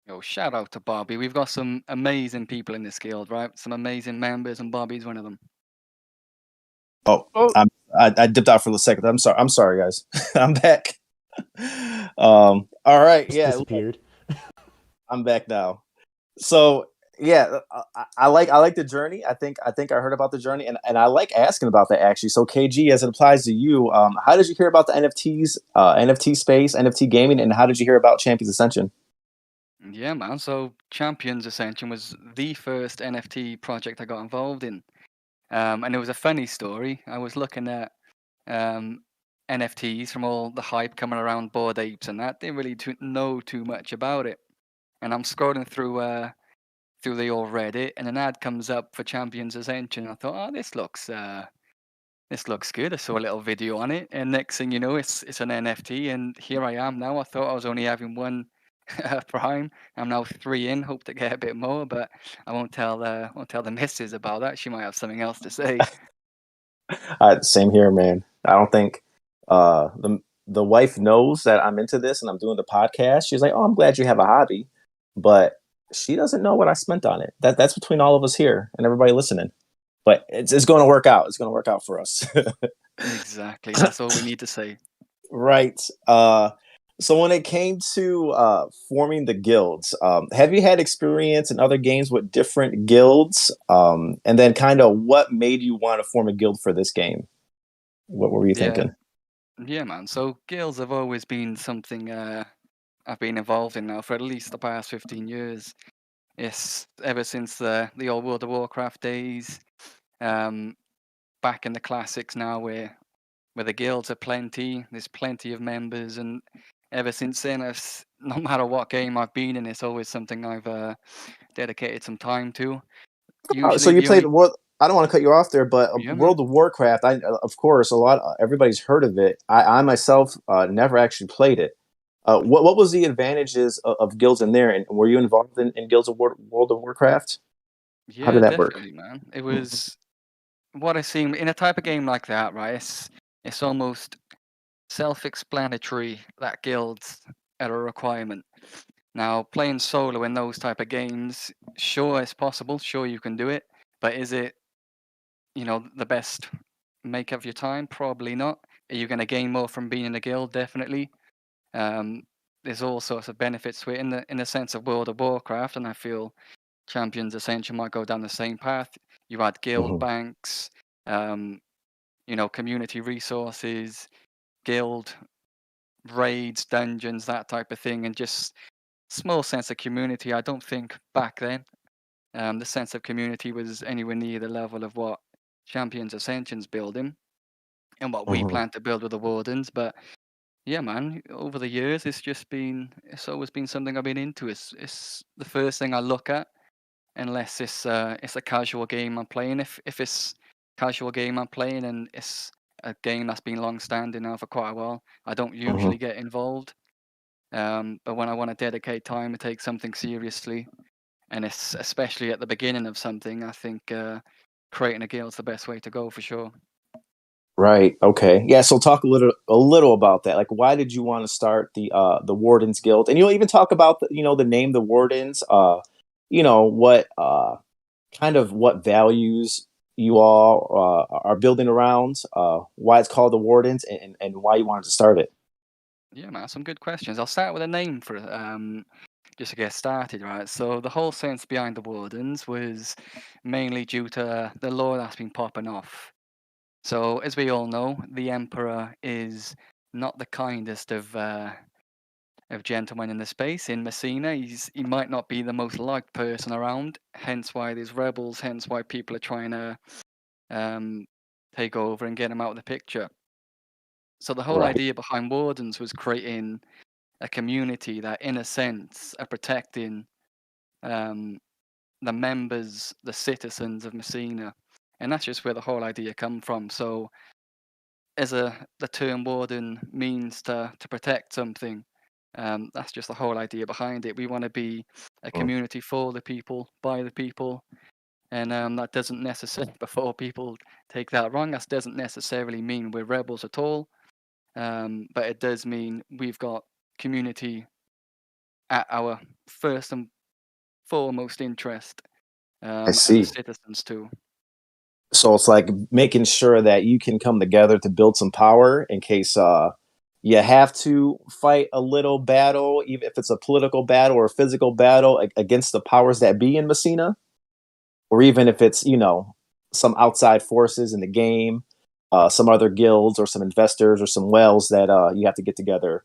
H: Yo, shout out to Bobby. We've got some amazing people in this guild, right? Some amazing members, and Bobby's one of them.
B: I dipped out for a second. I'm sorry, guys. I'm back. All right, yeah.
F: Disappeared.
B: I'm back now. So yeah, I like the journey. I think I heard about the journey, and I like asking about that actually. So KG, as it applies to you, how did you hear about the NFTs, NFT space, NFT gaming, and how did you hear about Champions Ascension?
H: Yeah, man. So Champions Ascension was the first NFT project I got involved in. And it was a funny story. I was looking at NFTs from all the hype coming around Bored Apes and that. Didn't really know too much about it. And I'm scrolling through the old Reddit, and an ad comes up for Champions Ascension. I thought, oh, this looks good. I saw a little video on it, and next thing you know, it's an NFT, and here I am now. I thought I was only having one Prime. I'm now 3 in. Hope to get a bit more, but I won't tell the missus about that. She might have something else to say.
B: Same here, man. I don't think the wife knows that I'm into this and I'm doing the podcast. She's like, "Oh, I'm glad you have a hobby," but she doesn't know what I spent on it. That's between all of us here and everybody listening. But it's going to work out. It's going to work out for us.
H: Exactly. That's all we need to say.
B: Right. So when it came to forming the guilds, have you had experience in other games with different guilds? And then kind of what made you want to form a guild for this game? What were you thinking?
H: Yeah, man. So guilds have always been something I've been involved in now for at least the past 15 years. It's ever since the old World of Warcraft days, back in the classics now, where the guilds are plenty, there's plenty of members, and ever since then, no matter what game I've been in, it's always something I've dedicated some time to.
B: So
H: Usually
B: you
H: the
B: played
H: only
B: what? I don't want to cut you off there, but
H: yeah, man.
B: World of Warcraft. Of course, everybody's heard of it. I myself never actually played it. What was the advantages of guilds in there, and were you involved in guilds of World of Warcraft? How
H: Yeah,
B: did that work?
H: definitely, man. It was what I seen in a type of game like that, right? It's almost self-explanatory that guilds are a requirement. Now, playing solo in those type of games, sure, it's possible. Sure, you can do it, but is it, the best make of your time? Probably not. Are you going to gain more from being in a guild? Definitely. Um, there's all sorts of benefits to it in the sense of World of Warcraft, and I feel Champions Ascension might go down the same path. You add guild
B: Hmm.
H: banks, um, community resources, guild raids, dungeons, that type of thing, and just small sense of community. I don't think back then the sense of community was anywhere near the level of what Champions Ascension's building and what we
B: Hmm.
H: plan to build with the Wardens. But yeah, man, over the years, it's always been something I've been into. It's the first thing I look at, unless it's a casual game I'm playing. If it's casual game I'm playing and it's a game that's been long standing now for quite a while, I don't
B: Hmm.
H: usually get involved. But when I want to dedicate time to take something seriously, and it's especially at the beginning of something, I think creating a guild's the best way to go for sure.
B: Right. Okay. Yeah. So talk a little about that. Like, why did you want to start the Wardens Guild? And you'll even talk about the name, the Wardens. What kind of what values you all are building around. Why it's called the Wardens, and why you wanted to start it.
H: Yeah, man, some good questions. I'll start with a name for just to get started, right? So the whole sense behind the Wardens was mainly due to the lore that's been popping off. So as we all know, the Emperor is not the kindest of gentlemen in the space. In Massina, he might not be the most liked person around. Hence why there's rebels. Hence why people are trying to um, take over and get him out of the picture. So the whole
B: Right.
H: idea behind Wardens was creating a community that, in a sense, are protecting um, the members, the citizens of Messina, and that's just where the whole idea come from. So, the term warden means to protect something. That's just the whole idea behind it. We want to be a
B: Mm.
H: community for the people, by the people, and that doesn't necessarily, before people take that wrong, that doesn't necessarily mean we're rebels at all. But it does mean we've got community at our first and foremost interest,
B: I
H: and the
B: see.
H: citizens too.
B: So it's like making sure that you can come together to build some power in case you have to fight a little battle, even if it's a political battle or a physical battle against the powers that be in Messina, or even if it's some outside forces in the game, some other guilds or some investors or some whales that you have to get together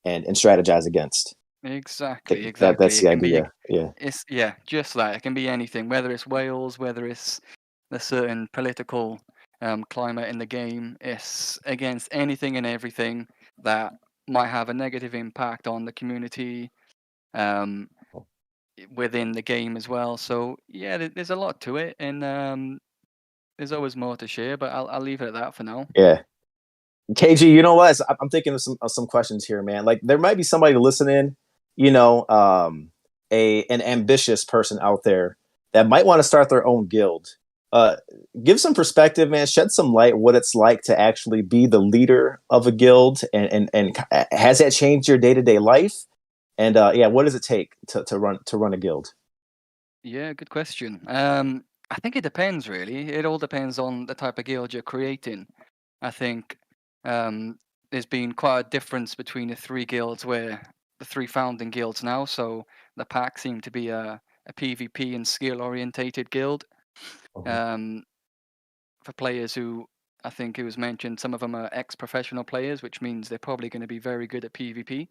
B: and strategize against.
H: Exactly,
B: That's
H: exactly.
B: the
H: It can be,
B: idea. Yeah.
H: it's yeah, just that. It can be anything, whether it's Wales, whether it's a certain political climate in the game. It's against anything and everything that might have a negative impact on the community um, within the game as well. So yeah, there's a lot to it, and there's always more to share. But I'll leave it at that for now.
B: Yeah. KG, you know what? I'm thinking of some questions here, man. Like there might be somebody listening, an ambitious person out there that might want to start their own guild. Uh, Give some perspective, man. Shed some light what it's like to actually be the leader of a guild, and has that changed your day to day life? And yeah, what does it take to run a guild?
H: Yeah, good question. I think it depends really. It all depends on the type of guild you're creating. I think um, there's been quite a difference between the three guilds where the three founding guilds now. So the pack seem to be a PvP and skill orientated guild.
B: Mhm.
H: Um, for players who I think it was mentioned, some of them are ex-professional players, which means they're probably going to be very good at PvP.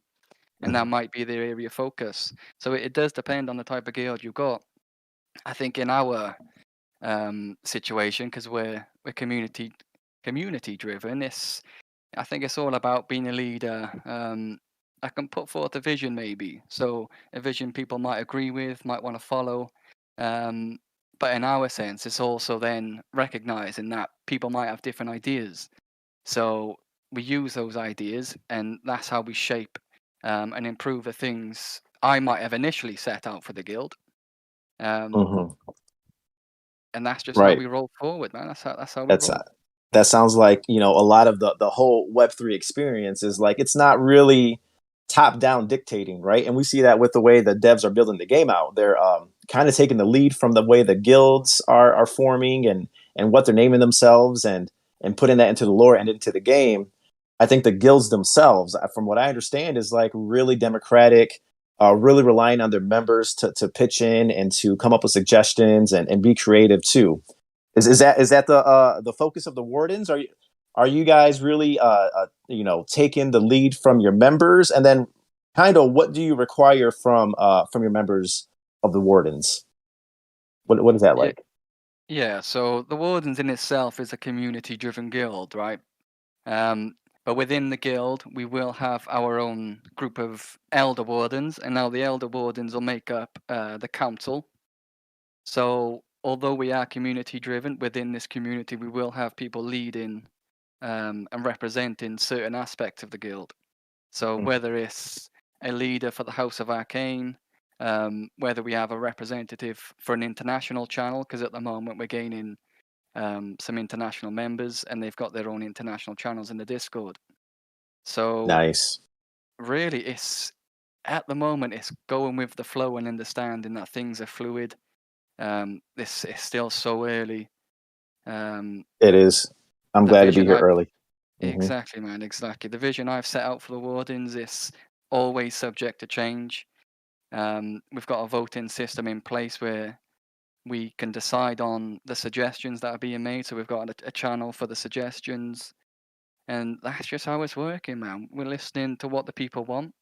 H: and that might be their area of focus. So it does depend on the type of guild you've got. I think in our situation, because we're community driven, I think it's all about being a leader. I can put forth a vision, maybe. So a vision people might agree with, might want to follow. But in our sense, it's also then recognizing that people might have different ideas. So we use those ideas, and that's how we shape and improve the things I might have initially set out for the guild.
B: Mm-hmm.
H: And that's just how we roll forward, man. That's how we roll.
B: That sounds like, a lot of the whole Web3 experience is like, it's not really top down dictating, right? And we see that with the way the devs are building the game out. They're kind of taking the lead from the way the guilds are forming and what they're naming themselves and putting that into the lore and into the game. I think the guilds themselves, from what I understand, is like really democratic, really relying on their members to pitch in and to come up with suggestions and be creative too. Is that the focus of the Wardens? Are you guys really taking the lead from your members, and then kind of what do you require from your members of the Wardens? What is that like?
H: Yeah, so the Wardens in itself is a community-driven guild, right? But within the guild, we will have our own group of Elder Wardens, and now the Elder Wardens will make up the council. So although we are community-driven, within this community, we will have people leading and representing certain aspects of the guild. So whether it's a leader for the House of Arcane, whether we have a representative for an international channel, because at the moment we're gaining some international members, and they've got their own international channels in the Discord. So
B: nice.
H: Really, at the moment it's going with the flow and understanding that things are fluid. This is still so early.
B: It is. I'm glad to be here early.
H: Exactly, man. Exactly. The vision I've set out for the Wardens is always subject to change. We've got a voting system in place where we can decide on the suggestions that are being made. So we've got a channel for the suggestions, and that's just how it's working, man. We're listening to what the people want,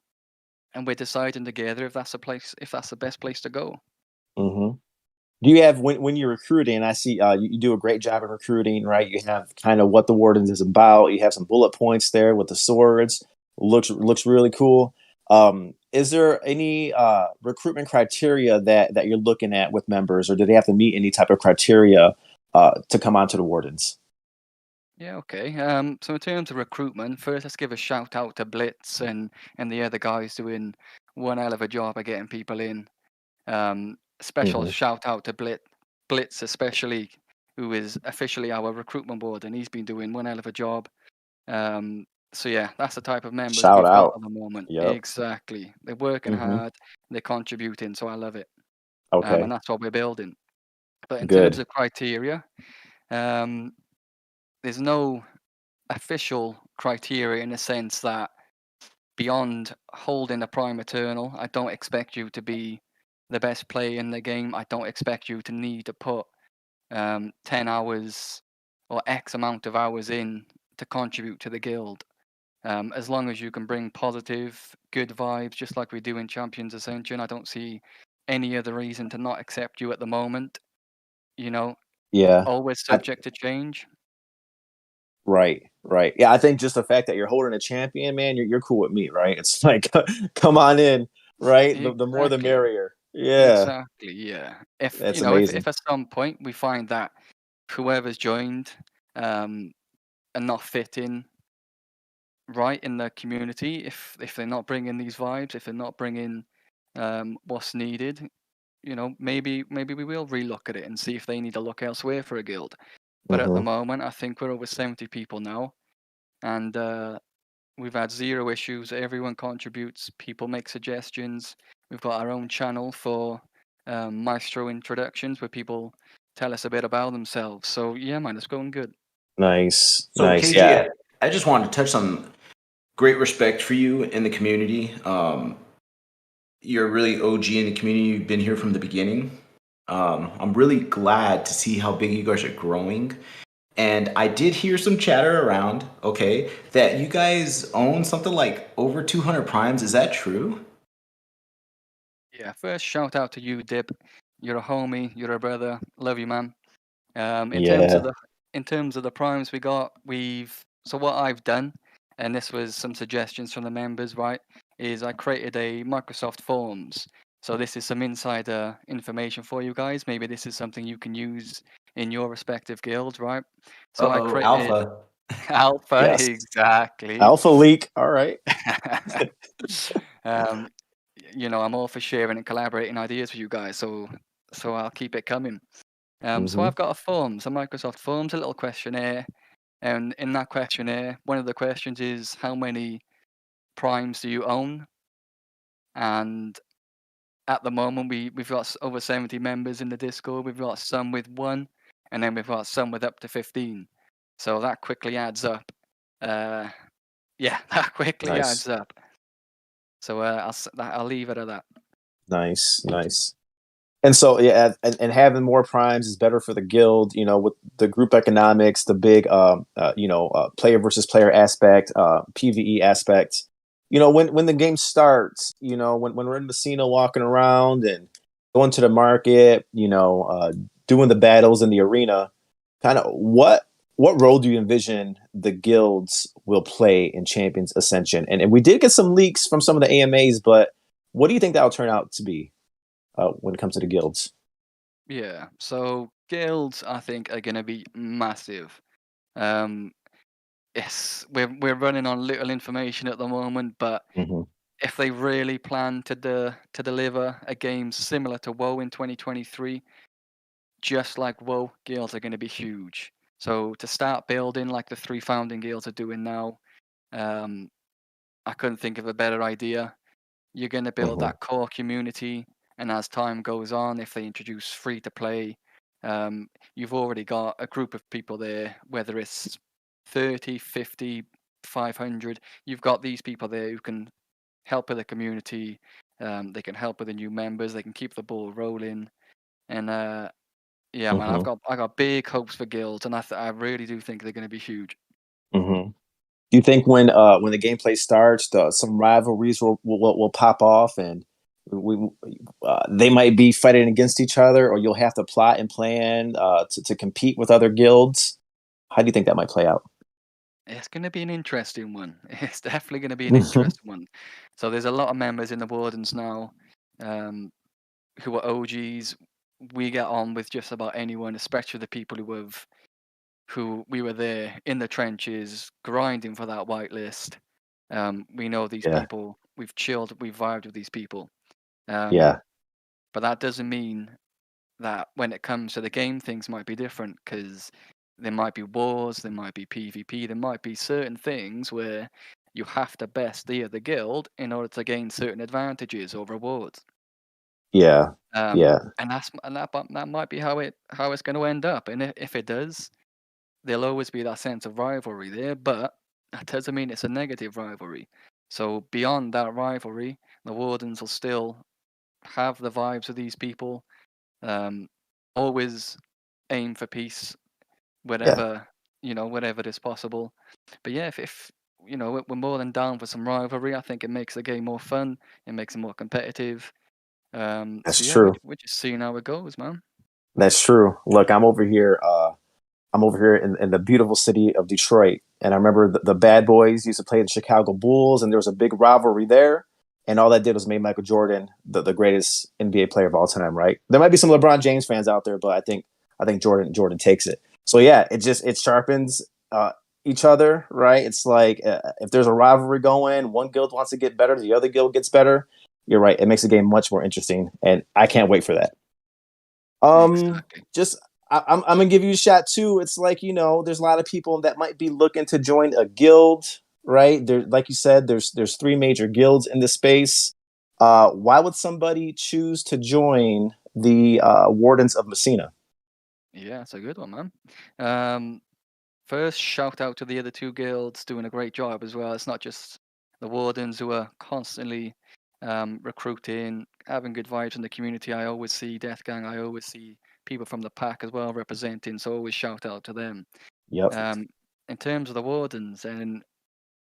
H: and we're deciding together if that's the best place to go.
B: Mm-hmm. Do you have, when you're recruiting, I see you do a great job of recruiting, right? You have kind of what the Wardens is about. You have some bullet points there with the swords. Looks really cool. Is there any recruitment criteria that you're looking at with members, or do they have to meet any type of criteria to come onto the Wardens?
H: Yeah, okay. So in terms of recruitment, first let's give a shout out to Blitz and the other guys doing one hell of a job of getting people in. Special shout out to Blitz especially, who is officially our recruitment board, and he's been doing one hell of a job. So yeah, that's the type of members
B: Shout
H: we've
B: out.
H: got at the moment.
B: Yep.
H: Exactly. They're working hard, they're contributing, so I love it.
B: Okay.
H: And that's what we're building. But in
B: Good.
H: terms of criteria, there's no official criteria in the sense that beyond holding a Prime Eternal, I don't expect you to be the best player in the game. I don't expect you to need to put 10 hours or X amount of hours in to contribute to the guild. As long as you can bring positive, good vibes, just like we do in Champions Ascension, I don't see any other reason to not accept you at the moment.
B: Yeah.
H: Always subject to change.
B: Right. Yeah, I think just the fact that you're holding a champion, man, you're cool with me, right? It's like, come on in, right?
H: Exactly.
B: The more the merrier. Yeah.
H: Exactly, yeah.
B: That's amazing.
H: If at some point we find that whoever's joined are not fitting right in the community, if they're not bringing these vibes, if they're not bringing what's needed, maybe we will relook at it and see if they need to look elsewhere for a guild. But at the moment, I think we're over 70 people now, and we've had zero issues. Everyone contributes. People make suggestions. We've got our own channel for Maestro introductions where people tell us a bit about themselves. So yeah, man, it's going good.
B: Nice.
D: So
B: nice.
D: KG,
B: Yeah.
D: I just wanted to touch on great respect for you in the community. You're really OG in the community. You've been here from the beginning. I'm really glad to see how big you guys are growing. And I did hear some chatter around, okay, that you guys own something like over 200 primes. Is that true?
H: Yeah, first shout out to you, Dip. You're a homie. You're a brother. Love you, man. In terms of
B: Yeah.
H: the primes we got, so what I've done, and this was some suggestions from the members, right? Is I created a Microsoft Forms. So this is some insider information for you guys. Maybe this is something you can use in your respective guilds, right? So I
D: Uh-oh,
H: created
D: alpha.
H: Alpha,
B: Yes.
H: exactly.
B: Alpha leak. All right.
H: um, I'm all for sharing and collaborating ideas with you guys, so I'll keep it coming. So
B: Mm-hmm.
H: I've got a Microsoft Forms, a little questionnaire, and in that questionnaire, one of the questions is how many primes do you own? And at the moment, we've got over 70 members in the Discord. We've got some with 1, and then we've got some with up to 15. So that quickly adds up. Yeah, that quickly
B: Nice.
H: adds up. So I'll leave it at that.
B: Nice. And so, yeah, and having more primes is better for the guild. With the group economics, the big, player versus player aspect, PVE aspect. When the game starts, when we're in Massina walking around and going to the market, doing the battles in the arena, kind of what role do you envision the guilds will play in Champions Ascension? And we did get some leaks from some of the AMAs, but what do you think that'll turn out to be? When it comes to the guilds.
H: Yeah, so guilds I think are going to be massive. Um, yes, we're running on little information at the moment, but
B: Mm-hmm.
H: if they really plan to deliver a game similar to WoW in 2023, just like WoW, guilds are going to be huge. So to start building like the 3 founding guilds are doing now, um, I couldn't think of a better idea. You're going to build
B: Mm-hmm.
H: that core community, and as time goes on, if they introduce free to play, you've already got a group of people there, whether it's 30, 50, 500. You've got these people there who can help with the community. They can help with the new members. They can keep the ball rolling. And yeah, man,
B: Mm-hmm.
H: I got big hopes for guilds, and I really do think they're going to be huge.
B: Mm-hmm. Do you think when the gameplay starts, some rivalries will pop off, and we they might be fighting against each other, or you'll have to plot and plan to compete with other guilds? How do you think that might play out?
H: It's going to be an interesting one. It's definitely going to be an interesting one. So there's a lot of members in the Wardens now, who are OGs. We get on with just about anyone, especially the people who we were there in the trenches grinding for that whitelist. We know these
B: Yeah.
H: people. We've chilled. We've vibed with these people.
B: Yeah.
H: But that doesn't mean that when it comes to the game, things might be different because there might be wars, there might be PvP, there might be certain things where you have to best the other guild in order to gain certain advantages or rewards.
B: Yeah. Yeah.
H: And that might be how it's going to end up. And if it does, there'll always be that sense of rivalry there, but that doesn't mean it's a negative rivalry. So beyond that rivalry, the Wardens will still have the vibes of these people. Always aim for peace,
B: Yeah.
H: wherever it is possible. But yeah, if we're more than down for some rivalry. I think it makes the game more fun. It makes it more competitive.
B: That's
H: So yeah,
B: true.
H: we're just seeing how it goes, man.
B: That's true. Look, I'm over here. I'm over here in the beautiful city of Detroit. And I remember the Bad Boys used to play the Chicago Bulls, and there was a big rivalry there. And all that did was make Michael Jordan the greatest NBA player of all time, right? There might be some LeBron James fans out there, but I think Jordan takes it. So yeah, it sharpens each other, right? It's like if there's a rivalry going, one guild wants to get better, the other guild gets better. You're right. It makes the game much more interesting, and I can't wait for that.
H: Exactly.
B: Just I'm gonna give you a shot too. It's like there's a lot of people that might be looking to join a guild, right? There, like you said, there's 3 major guilds in the space. Why would somebody choose to join the Wardens of Massina?
H: Yeah, it's a good one, man. First, shout out to the other 2 guilds doing a great job as well. It's not just the Wardens who are constantly recruiting, having good vibes in the community. I always see Death Gang. I always see people from the pack as well representing. So always shout out to them.
B: Yep.
H: In terms of the Wardens, and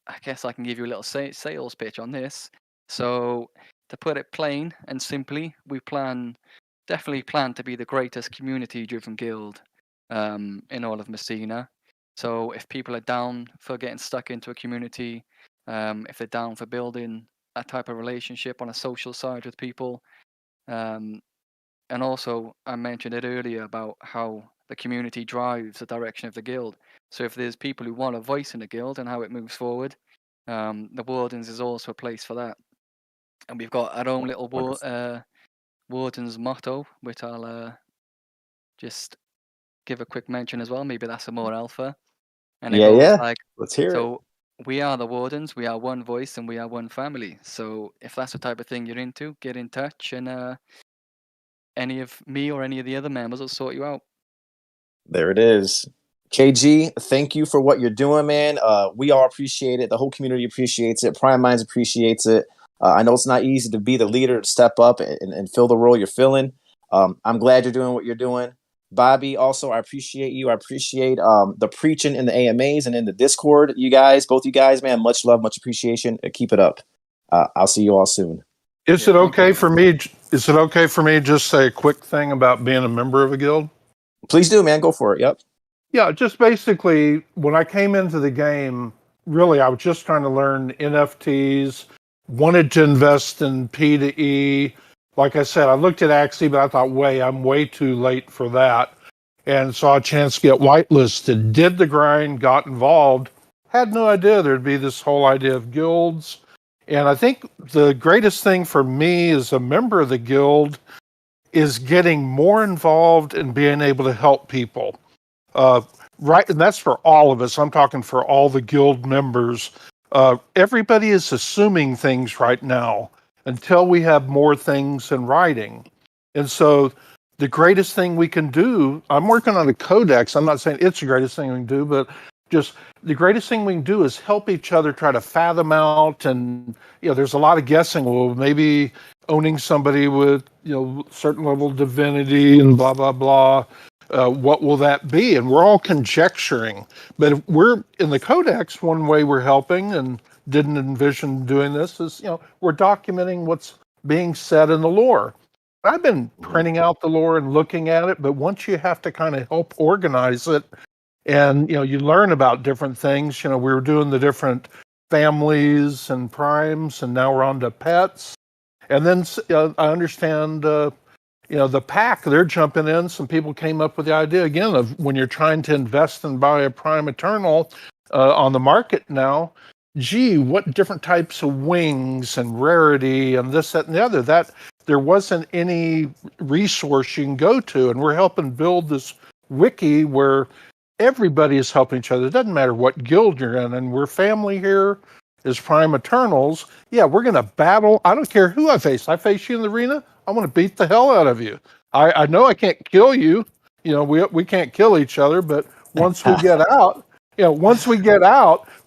H: I guess I can give you a little sales pitch on this. So, to put it plain and simply, we definitely plan to be the greatest community-driven guild in all of Massina. So, if people are down for getting stuck into a community, if they're down for building that type of relationship on a social side with people, and also I mentioned it earlier about how the community drives the direction of the guild. So if there's people who want a voice in the guild and how it moves forward, the Wardens is also a place for that. And we've got our own little Wardens motto, which I'll just give a quick mention as well. Maybe that's a more alpha. And it goes like,
B: let's hear it.
H: so we are the Wardens, we are one voice, and we are one family. So if that's the type of thing you're into, get in touch, and any of me or any of the other members will sort you out.
B: There it is. KG, thank you for what you're doing, man. We all appreciate it. The whole community appreciates it. Prime Minds appreciates it. I know it's not easy to be the leader, to step up and fill the role you're filling. I'm glad you're doing what you're doing. Bobby, also, I appreciate you. I appreciate the preaching in the AMAs and in the Discord. You guys, both you guys, man, much love, much appreciation. Keep it up. I'll see you all soon.
I: Is it okay for me? Is it okay for me to just say a quick thing about being a member of a guild?
B: Please do, man. Go for it. Yep.
I: Yeah, just basically, when I came into the game, really, I was just trying to learn NFTs, wanted to invest in P to E. Like I said, I looked at Axie, but I thought, I'm way too late for that. And saw a chance to get whitelisted, did the grind, got involved, had no idea there'd be this whole idea of guilds. And I think the greatest thing for me as a member of the guild is getting more involved and being able to help people. Right, and that's for all of us. I'm talking for all the guild members. Everybody is assuming things right now until we have more things in writing. And so the greatest thing we can do, I'm working on a codex. I'm not saying it's the greatest thing we can do, but just the greatest thing we can do is help each other try to fathom out. And, there's a lot of guessing. Well, maybe owning somebody with, certain level of divinity and blah, blah, blah. What will that be? And we're all conjecturing. But if we're in the codex, one way we're helping and didn't envision doing this is, we're documenting what's being said in the lore. I've been printing out the lore and looking at it, but once you have to kind of help organize it, and you learn about different things. We were doing the different families and primes, and now we're on to pets. And then I understand, the pack, they're jumping in. Some people came up with the idea again of when you're trying to invest and buy a Prime Eternal on the market now. Gee, what different types of wings and rarity and this, that, and the other. That there wasn't any resource you can go to, and we're helping build this wiki where everybody is helping each other. It doesn't matter what guild you're in, and we're family here as Prime Eternals. Yeah, we're going to battle. I don't care who I face. I face you in the arena, I'm going to beat the hell out of you. I know I can't kill you. We can't kill each other, but once we get out,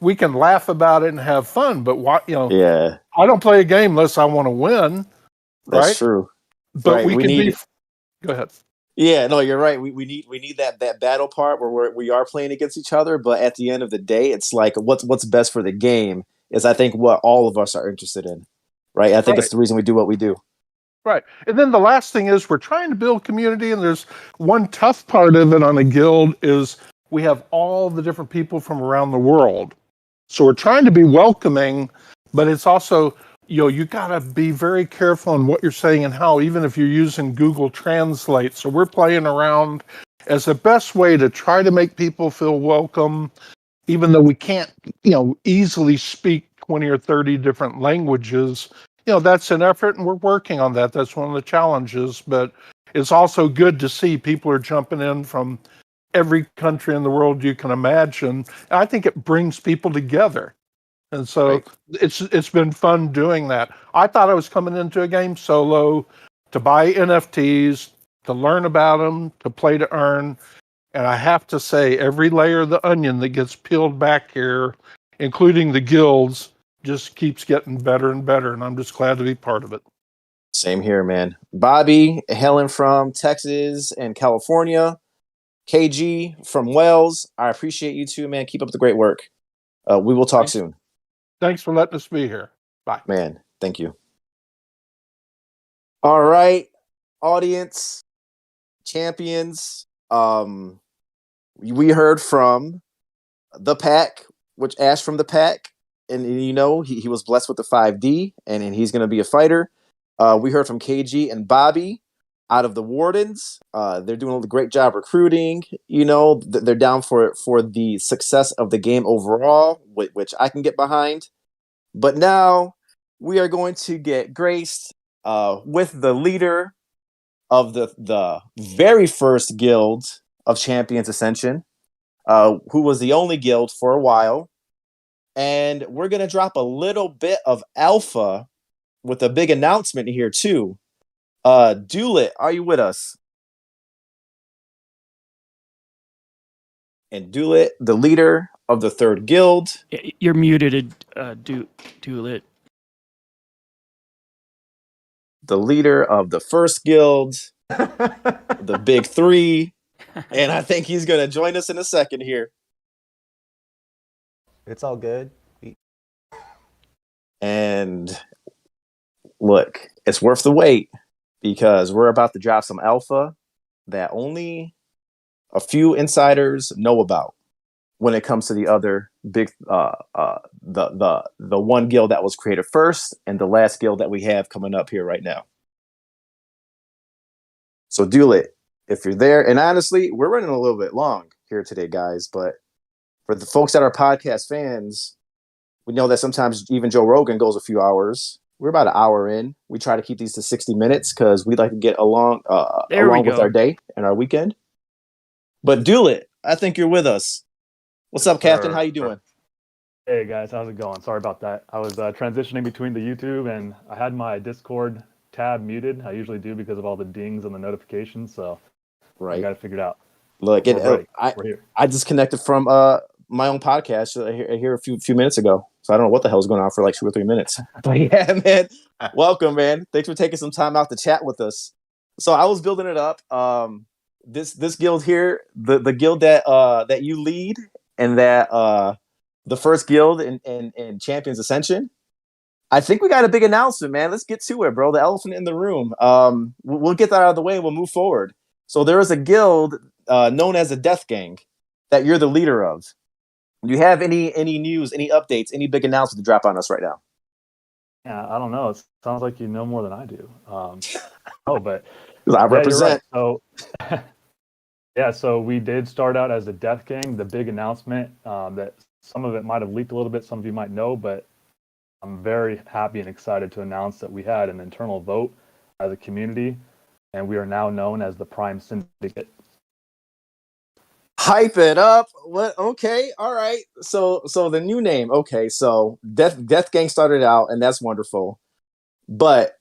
I: we can laugh about it and have fun. But I don't play a game unless I want to win.
B: That's
I: right?
B: true.
I: But we can be. Go ahead.
B: Yeah, no, you're right. We need that battle part where we are playing against each other, but at the end of the day, it's like what's best for the game is I think what all of us are interested in, right? I think it's the reason we do what we do.
I: Right. And then the last thing is we're trying to build community, and there's one tough part of it on a guild is we have all the different people from around the world. So we're trying to be welcoming, but it's also you got to be very careful on what you're saying and how, even if you're using Google Translate. So we're playing around as the best way to try to make people feel welcome, even though we can't, easily speak 20 or 30 different languages. That's an effort, and we're working on that. That's one of the challenges. But it's also good to see people are jumping in from every country in the world you can imagine. I think it brings people together. And so it's been fun doing that. I thought I was coming into a game solo to buy NFTs, to learn about them, to play to earn. And I have to say, every layer of the onion that gets peeled back here, including the guilds, just keeps getting better and better. And I'm just glad to be part of it.
B: Same here, man. Bobby, hailing from Texas and California. KG from Wales, I appreciate you too, man. Keep up the great work. We will talk soon.
I: Thanks for letting us be here. Bye.
B: Man, thank you. All right, audience, champions. We heard from the pack, which Ash from the pack, and he was blessed with the 5D, and he's going to be a fighter. We heard from KG and Bobby out of the Wardens. They're doing a great job recruiting. They're down for the success of the game overall, which I can get behind. But now we are going to get graced with the leader of the very first guild of Champions Ascension, who was the only guild for a while. And we're going to drop a little bit of alpha with a big announcement here too. Dewlit, are you with us? And Dewlit, the leader of the third guild.
C: You're muted, Dewlit.
B: The leader of the first guild, the big three. And I think he's going to join us in a second here.
F: It's all good.
B: And look, it's worth the wait because we're about to drop some alpha that only a few insiders know about when it comes to the other big, the one guild that was created first and the last guild that we have coming up here right now. So Dewlit, if you're there, and honestly, we're running a little bit long here today, guys, but for the folks that are podcast fans, we know that sometimes even Joe Rogan goes a few hours. We're about an hour in. We try to keep these to 60 minutes because we like to get along with our day and our weekend. But Dewlit, I think you're with us. What's up, Captain? How you doing?
J: Hey, guys. How's it going? Sorry about that. I was transitioning between the YouTube, and I had my Discord tab muted. I usually do because of all the dings and the notifications, so I got it figured out.
B: Look, I disconnected from my own podcast here a few minutes ago. So I don't know what the hell is going on for like 2 or 3 minutes. But yeah, man. Welcome, man. Thanks for taking some time out to chat with us. So I was building it up. This guild here, the guild that you lead, and that the first guild in Champions Ascension. I think we got a big announcement, man. Let's get to it, bro. The elephant in the room. We'll get that out of the way and we'll move forward. So there is a guild known as the Death Gang that you're the leader of. Do you have any news, any updates, any big announcement to drop on us right now?
J: Yeah, I don't know. It sounds like you know more than I do. But
B: I represent.
J: Right. So, so we did start out as the Death Gang. The big announcement that some of it might have leaked a little bit, some of you might know, but I'm very happy and excited to announce that we had an internal vote as a community, and we are now known as the Prime Syndicate.
B: Hype it up. What? Okay. All right. So the new name. Okay. So Death Gang started out, and that's wonderful. But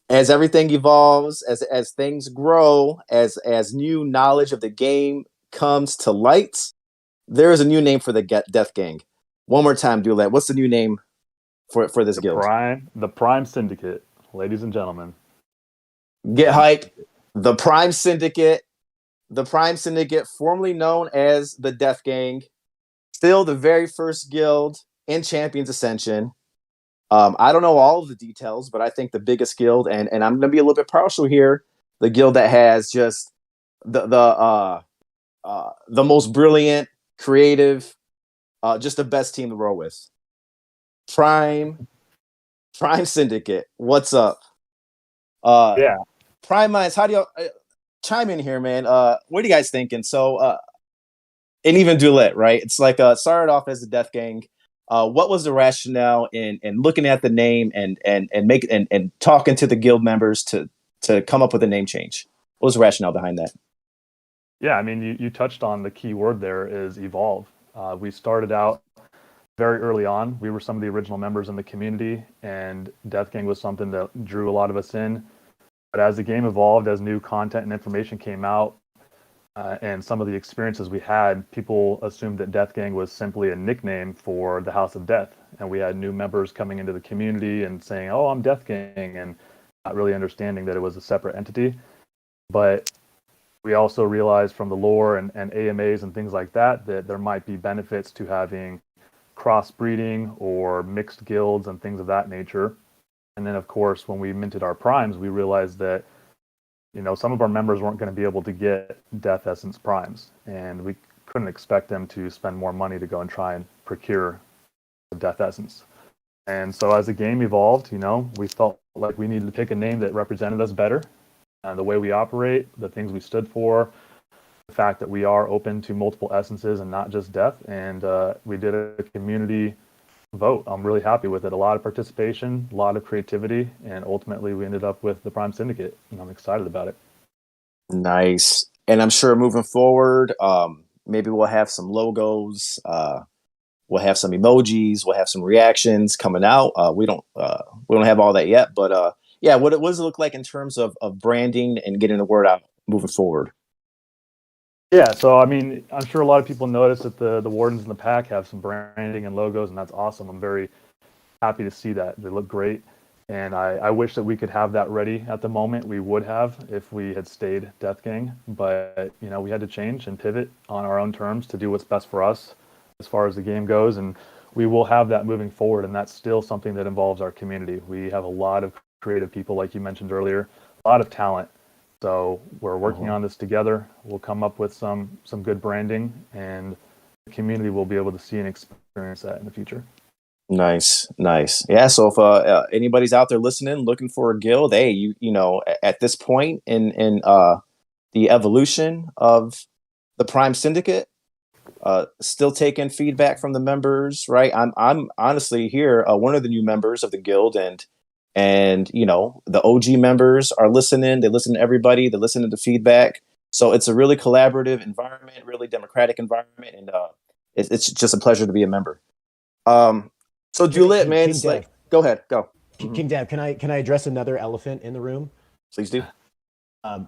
B: as everything evolves, as things grow, as new knowledge of the game comes to light, there is a new name for the Death Gang. One more time, Dewlit. What's the new name for this guild?
J: The Prime Syndicate, ladies and gentlemen.
B: Get hype. The Prime Syndicate. The Prime Syndicate, formerly known as the Death Gang, still the very first guild in Champions Ascension. I don't know all of the details, but I think the biggest guild, and I'm going to be a little bit partial here, the guild that has just the most brilliant, creative, just the best team to roll with. Prime Syndicate, what's up? Prime Minds, how do you chime in here, man? What are you guys thinking? So, and even Dewlit, right? It's like started off as the Death Gang. What was the rationale in looking at the name and talking to the guild members to come up with a name change? What was the rationale behind that?
J: Yeah, I mean, you touched on the key word there is evolve. We started out very early on. We were some of the original members in the community, and Death Gang was something that drew a lot of us in. But as the game evolved, as new content and information came out, and some of the experiences we had, people assumed that Death Gang was simply a nickname for the House of Death. And we had new members coming into the community and saying, "Oh, I'm Death Gang," and not really understanding that it was a separate entity. But We also realized from the lore and AMAs and things like that there might be benefits to having crossbreeding or mixed guilds and things of that nature. And then, of course, when we minted our primes, we realized that some of our members weren't going to be able to get Death Essence primes, and we couldn't expect them to spend more money to go and try and procure the Death Essence. And so as the game evolved, we felt like we needed to pick a name that represented us better, the way we operate, the things we stood for, the fact that we are open to multiple essences and not just death. And we did a community vote. I'm really happy with it. A lot of participation, a lot of creativity, and ultimately we ended up with the Prime Syndicate, and I'm excited about it.
B: Nice. And I'm sure moving forward, maybe we'll have some logos, we'll have some emojis, we'll have some reactions coming out. We don't have all that yet, but yeah, what does it look like in terms of branding and getting the word out moving forward?
J: Yeah, so I mean, I'm sure a lot of people notice that the Wardens in the pack have some branding and logos, and that's awesome. I'm very happy to see that. They look great, and I wish that we could have that ready at the moment. We would have if we had stayed Death Gang, but we had to change and pivot on our own terms to do what's best for us as far as the game goes, and we will have that moving forward, and that's still something that involves our community. We have a lot of creative people, like you mentioned earlier, a lot of talent. So we're working on this together. We'll come up with some good branding, and the community will be able to see and experience that in the future.
B: Nice. Yeah. So if anybody's out there listening, looking for a guild, hey, at this point in the evolution of the Prime Syndicate, still taking feedback from the members, right? I'm honestly here, one of the new members of the guild, and the OG members are listening. They listen to everybody. They listen to the feedback. So it's a really collaborative environment, really democratic environment, and it's just a pleasure to be a member. So dewlit, man, it's like, go ahead, go.
F: King Dev, can I address another elephant in the room?
B: Please do.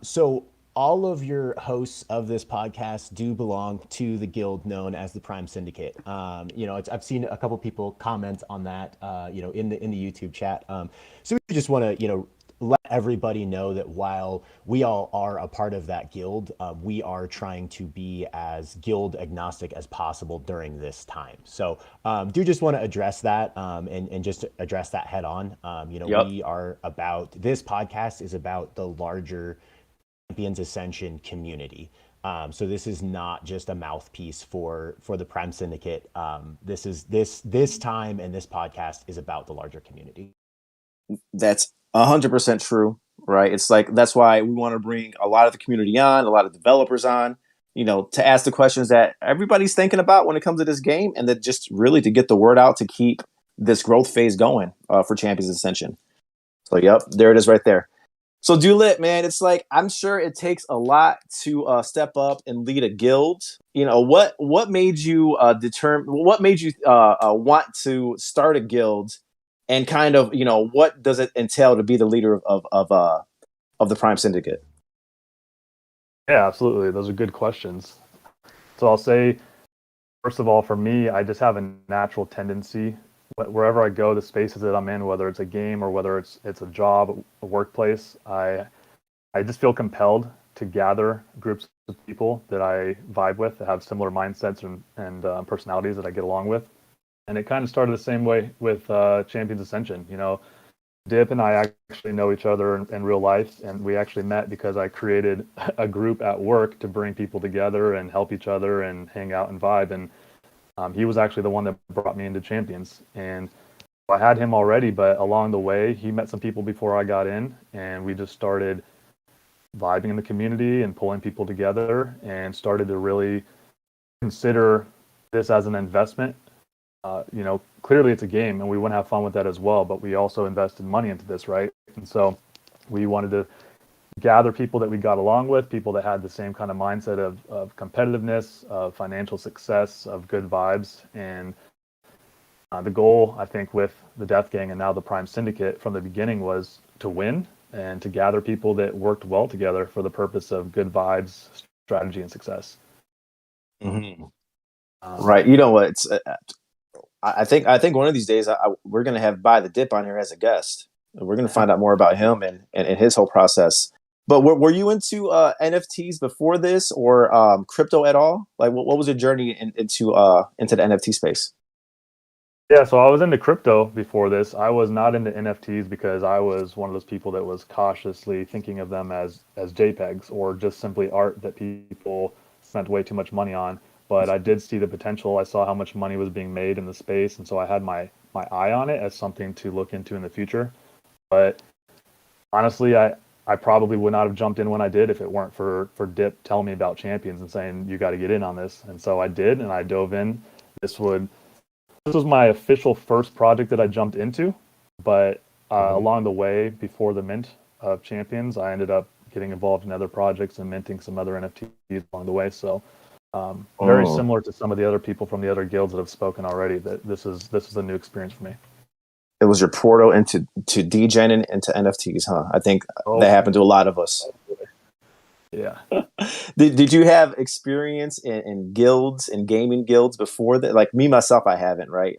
F: So all of your hosts of this podcast do belong to the guild known as the Prime Syndicate. I've seen a couple people comment on that, in the YouTube chat. So we just want to, let everybody know that while we all are a part of that guild, we are trying to be as guild agnostic as possible during this time. So do just want to address that and just address that head on.
B: Yep.
F: We are this podcast is about the larger Champions Ascension community. So this is not just a mouthpiece for the Prime Syndicate. This time and this podcast is about the larger community.
B: That's 100% true, right? It's like, that's why we want to bring a lot of the community on, a lot of developers on, to ask the questions that everybody's thinking about when it comes to this game, and that just really to get the word out to keep this growth phase going for Champions Ascension. So, yep, there it is right there. So dewlit, man, it's like, I'm sure it takes a lot to step up and lead a guild. What made you want to start a guild, and kind of, what does it entail to be the leader of the Prime Syndicate?
J: Yeah, absolutely. Those are good questions. So I'll say, first of all, for me, I just have a natural tendency, wherever I go, the spaces that I'm in, whether it's a game or whether it's a job, a workplace, I just feel compelled to gather groups of people that I vibe with, that have similar mindsets and personalities that I get along with. And it kind of started the same way with Champions Ascension. Dip and I actually know each other in real life, and we actually met because I created a group at work to bring people together and help each other and hang out and vibe. And he was actually the one that brought me into Champions. And I had him already, but along the way, he met some people before I got in, and we just started vibing in the community and pulling people together, and started to really consider this as an investment. Clearly it's a game, and we want to have fun with that as well, but we also invested money into this, right? And so we wanted to gather people that we got along with, people that had the same kind of mindset of competitiveness, of financial success, of good vibes. And the goal, I think, with the Death Gang and now the Prime Syndicate from the beginning was to win and to gather people that worked well together for the purpose of good vibes, strategy, and success.
B: Mm-hmm. Right. You know what? It's, I think one of these days we're going to have By the Dip on here as a guest. We're going to find out more about him and his whole process. But were you into NFTs before this, or crypto at all? Like, what was your journey into the NFT space?
J: Yeah, so I was into crypto before this. I was not into NFTs because I was one of those people that was cautiously thinking of them as JPEGs or just simply art that people spent way too much money on. But I did see the potential. I saw how much money was being made in the space, and so I had my eye on it as something to look into in the future. But honestly, I probably would not have jumped in when I did if it weren't for Dip telling me about Champions and saying you got to get in on this. And so I did, and I dove in. This was my official first project that I jumped into, but along the way, before the mint of Champions, I ended up getting involved in other projects and minting some other NFTs along the way. So very similar to some of the other people from the other guilds that have spoken already. That this is a new experience for me.
B: It was your portal into DGen and into NFTs, huh? I think that happened to a lot of us.
J: Yeah.
B: Did you have experience in guilds and gaming guilds before that? Like me myself, I haven't. Right.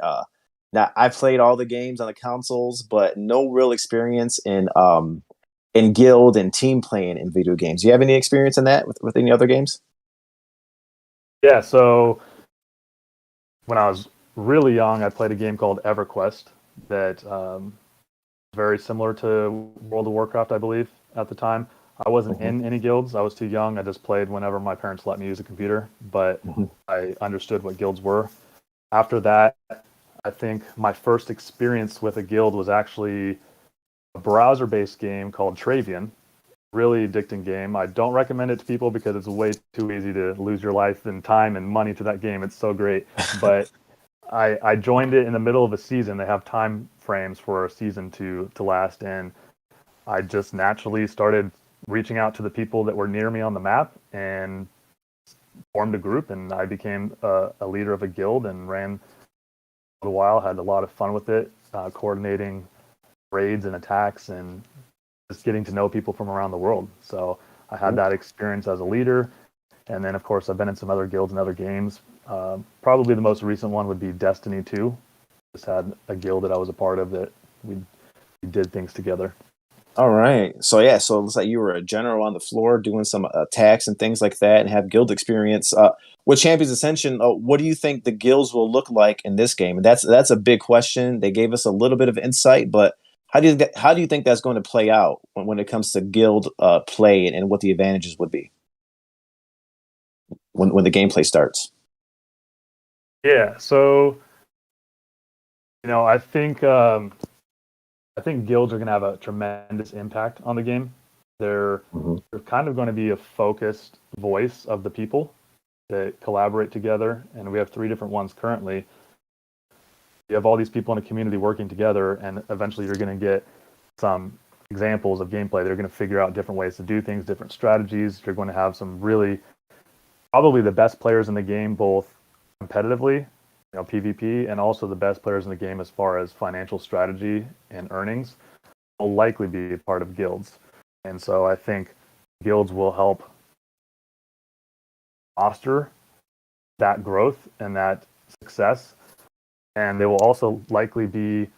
B: Now I played all the games on the consoles, but no real experience in guild and team playing in video games. Do you have any experience in that with any other games?
J: Yeah. So when I was really young, I played a game called EverQuest that very similar to World of Warcraft, I believe, at the time. I wasn't in any guilds. I was too young. I just played whenever my parents let me use a computer, but I understood what guilds were. After that, I think my first experience with a guild was actually a browser-based game called Travian. Really addicting game. I don't recommend it to people because it's way too easy to lose your life and time and money to that game. It's so great. But I joined it in the middle of a season. They have time frames for a season to last, and I just naturally started reaching out to the people that were near me on the map and formed a group, and I became a leader of a guild and ran for a while. Had a lot of fun with it, coordinating raids and attacks and just getting to know people from around the world. So I had that experience as a leader, and then of course I've been in some other guilds and other games. Probably the most recent one would be Destiny 2. Just had a guild that I was a part of that we did things together.
B: All right. So it looks like you were a general on the floor doing some attacks and things like that and have guild experience. With Champions Ascension, what do you think the guilds will look like in this game? And that's a big question. They gave us a little bit of insight, but how do you think that's going to play out when it comes to guild play and what the advantages would be when the gameplay starts?
J: Yeah. So, I think guilds are going to have a tremendous impact on the game. They're kind of going to be a focused voice of the people that collaborate together, and we have 3 different ones currently. You have all these people in a community working together, and eventually you're going to get some examples of gameplay. They're going to figure out different ways to do things, different strategies. You're going to have some really, probably the best players in the game, both competitively, PvP, and also the best players in the game as far as financial strategy and earnings will likely be a part of guilds. And so I think guilds will help foster that growth and that success. And they will also likely be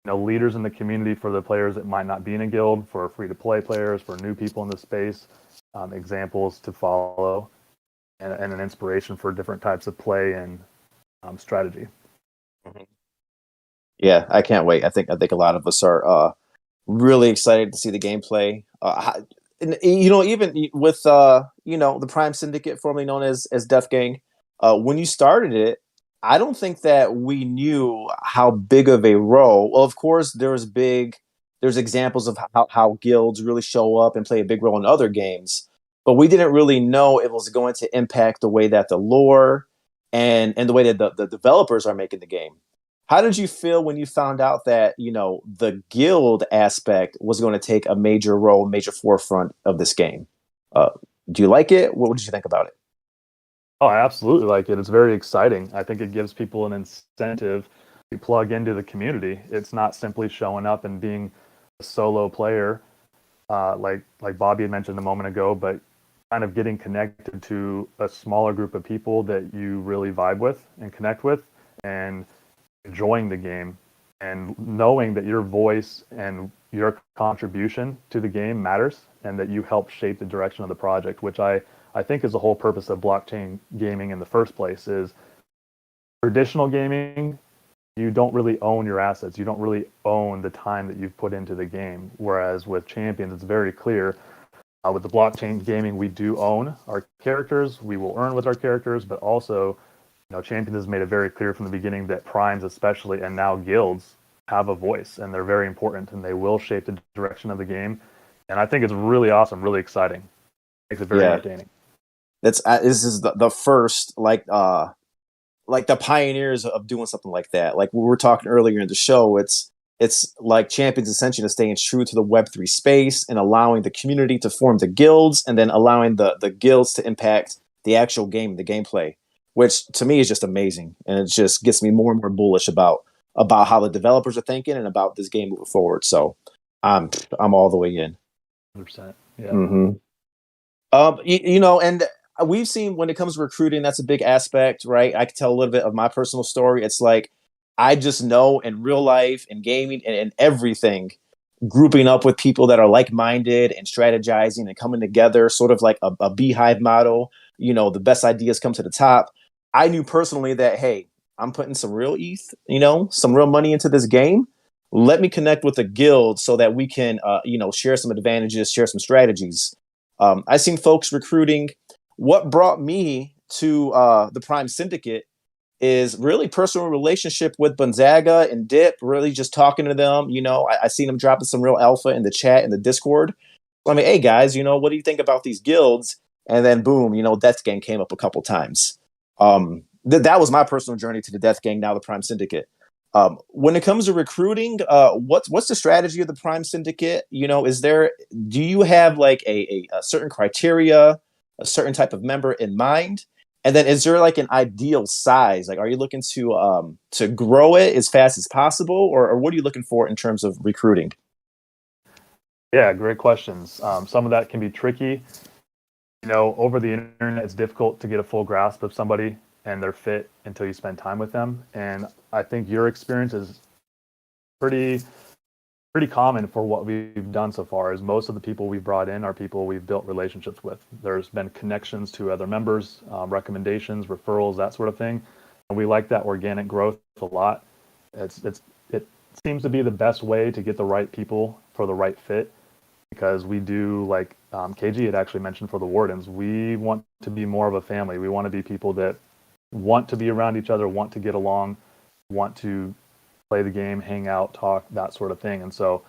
J: leaders in the community for the players that might not be in a guild, for free-to-play players, for new people in the space, examples to follow, and an inspiration for different types of play and strategy.
B: Yeah, I can't wait. I think a lot of us are really excited to see the gameplay. And, even with the Prime Syndicate, formerly known as Death Gang, when you started it, I don't think that we knew how big of a role. Well, of course, there's examples of how guilds really show up and play a big role in other games, but we didn't really know it was going to impact the way that the lore and the way that the developers are making the game. How did you feel when you found out that, the guild aspect was going to take a major role, major forefront of this game? Do you like it? What did you think about it?
J: Oh, I absolutely like it. It's very exciting. I think it gives people an incentive to plug into the community. It's not simply showing up and being a solo player, like Bobby had mentioned a moment ago, but kind of getting connected to a smaller group of people that you really vibe with and connect with and enjoying the game and knowing that your voice and your contribution to the game matters, and that you help shape the direction of the project, which I think is the whole purpose of blockchain gaming in the first place. Is traditional gaming, you don't really own your assets. You don't really own the time that you've put into the game. Whereas with Champions, it's very clear. With the blockchain gaming, we do own our characters. We will earn with our characters, but also, Champions has made it very clear from the beginning that primes, especially, and now guilds, have a voice, and they're very important, and they will shape the direction of the game. And I think it's really awesome, really exciting. Makes it very entertaining.
B: This is the first like the pioneers of doing something like that. Like we were talking earlier in the show, it's like Champions Ascension is staying true to the Web3 space and allowing the community to form the guilds, and then allowing the guilds to impact the actual game, the gameplay, which to me is just amazing. And it just gets me more and more bullish about how the developers are thinking and about this game moving forward. So I'm all the way in.
J: 100%. Yeah.
B: Mm-hmm. And we've seen when it comes to recruiting, that's a big aspect, right? I can tell a little bit of my personal story. It's like, I just know in real life and gaming and everything, grouping up with people that are like-minded and strategizing and coming together, sort of like a beehive model, the best ideas come to the top. I knew personally that, hey, I'm putting some real ETH, some real money into this game. Let me connect with a guild so that we can, share some advantages, share some strategies. I've seen folks recruiting. What brought me to the Prime Syndicate is really personal relationship with Gonzaga and Dip, really just talking to them. I seen them dropping some real alpha in the chat, in the Discord. So I mean, hey guys, what do you think about these guilds? And then boom, Death Gang came up a couple times. That was my personal journey to the Death Gang, now the Prime Syndicate. When it comes to recruiting, what's the strategy of the Prime Syndicate? Do you have like a certain criteria, a certain type of member in mind? And then is there like an ideal size? Like, are you looking to grow it as fast as possible, or what are you looking for in terms of recruiting?
J: Yeah, great questions. Some of that can be tricky. Over the internet, it's difficult to get a full grasp of somebody and their fit until you spend time with them. And I think your experience is pretty common for what we've done so far. Is most of the people we've brought in are people we've built relationships with. There's been connections to other members, recommendations, referrals, that sort of thing. And we like that organic growth a lot. It seems to be the best way to get the right people for the right fit, because we do, like KG had actually mentioned for the Wardens, we want to be more of a family. We want to be people that want to be around each other, want to get along, want to play the game, hang out, talk, that sort of thing. And so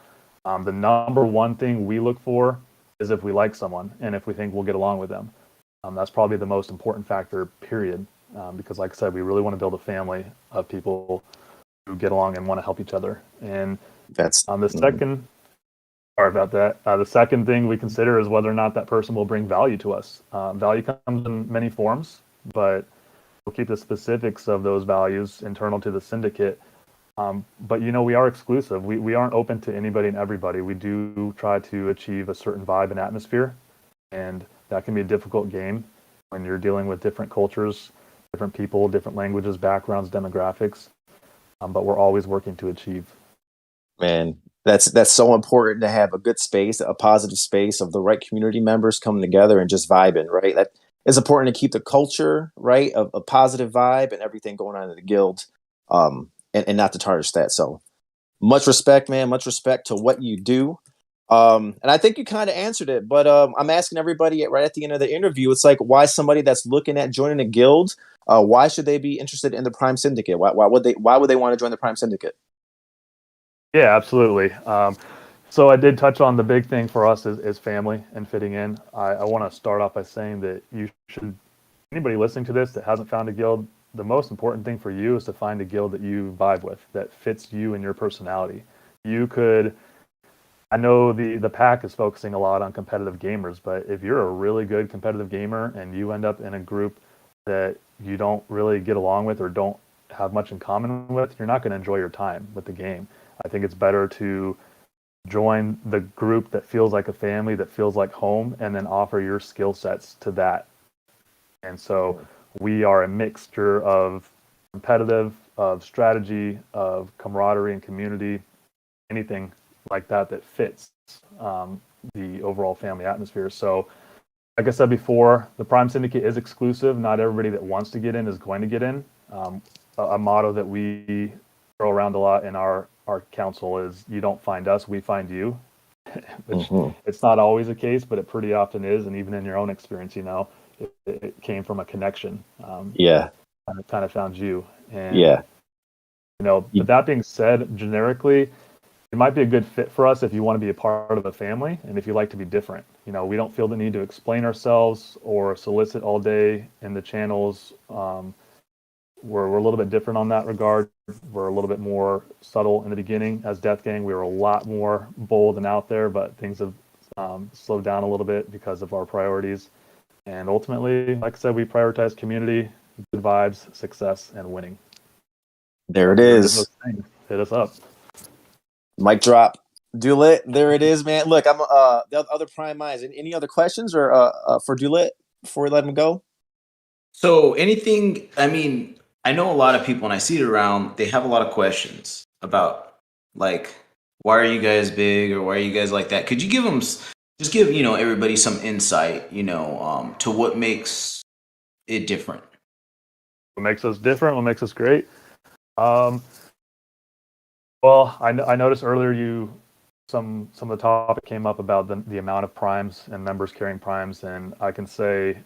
J: the number one thing we look for is if we like someone and if we think we'll get along with them. That's probably the most important factor, period. Because like I said, we really want to build a family of people who get along and want to help each other. And
B: that's
J: the second, sorry about that. The second thing we consider is whether or not that person will bring value to us. Value comes in many forms, but we'll keep the specifics of those values internal to the syndicate. But we are exclusive. We aren't open to anybody and everybody. We do try to achieve a certain vibe and atmosphere, and that can be a difficult game when you're dealing with different cultures, different people, different languages, backgrounds, demographics. But we're always working to achieve.
B: Man, that's so important to have a good space, a positive space of the right community members coming together and just vibing, right? That is important to keep the culture, right, of a positive vibe and everything going on in the guild, and not to tarnish that. So much respect, man. Much respect to what you do. And I think you kind of answered it, but I'm asking everybody right at the end of the interview, it's like, why somebody that's looking at joining a guild, why should they be interested in the Prime Syndicate? Why would they want to join the Prime Syndicate?
J: Yeah, absolutely. So I did touch on the big thing for us is family and fitting in. I want to start off by saying that anybody listening to this that hasn't found a guild, the most important thing for you is to find a guild that you vibe with, that fits you and your personality. I know the pack is focusing a lot on competitive gamers, but if you're a really good competitive gamer and you end up in a group that you don't really get along with or don't have much in common with, you're not going to enjoy your time with the game. I think it's better to join the group that feels like a family, that feels like home, and then offer your skill sets to that. And so we are a mixture of competitive strategy, of camaraderie and community, anything like that fits the overall family atmosphere. So, like I said before, the Prime Syndicate is exclusive. Not everybody that wants to get in is going to get in. A motto that we throw around a lot in our council is, you don't find us, we find you. Which it's not always the case, but it pretty often is. And even in your own experience, it came from a connection. Kind of found you. And, but that being said, generically, it might be a good fit for us if you want to be a part of the family and if you like to be different. We don't feel the need to explain ourselves or solicit all day in the channels. We're a little bit different on that regard. We're a little bit more subtle in the beginning. As Death Gang, we were a lot more bold and out there, but things have slowed down a little bit because of our priorities. And ultimately, like I said, we prioritize community, good vibes, success, and winning.
B: There it is.
J: Hit us up.
B: Mic drop. Dewlit. There it is, man. Look, I'm the other Prime Minds. Any other questions or for Dewlit before we let him go?
D: So anything, I know a lot of people, and I see it around, they have a lot of questions about, like, why are you guys big, or why are you guys like that? Could you give them, just give, everybody some insight, to what makes it different?
J: What makes us different? What makes us great? Well, I noticed earlier some of the topic came up about the amount of primes and members carrying primes, and I can say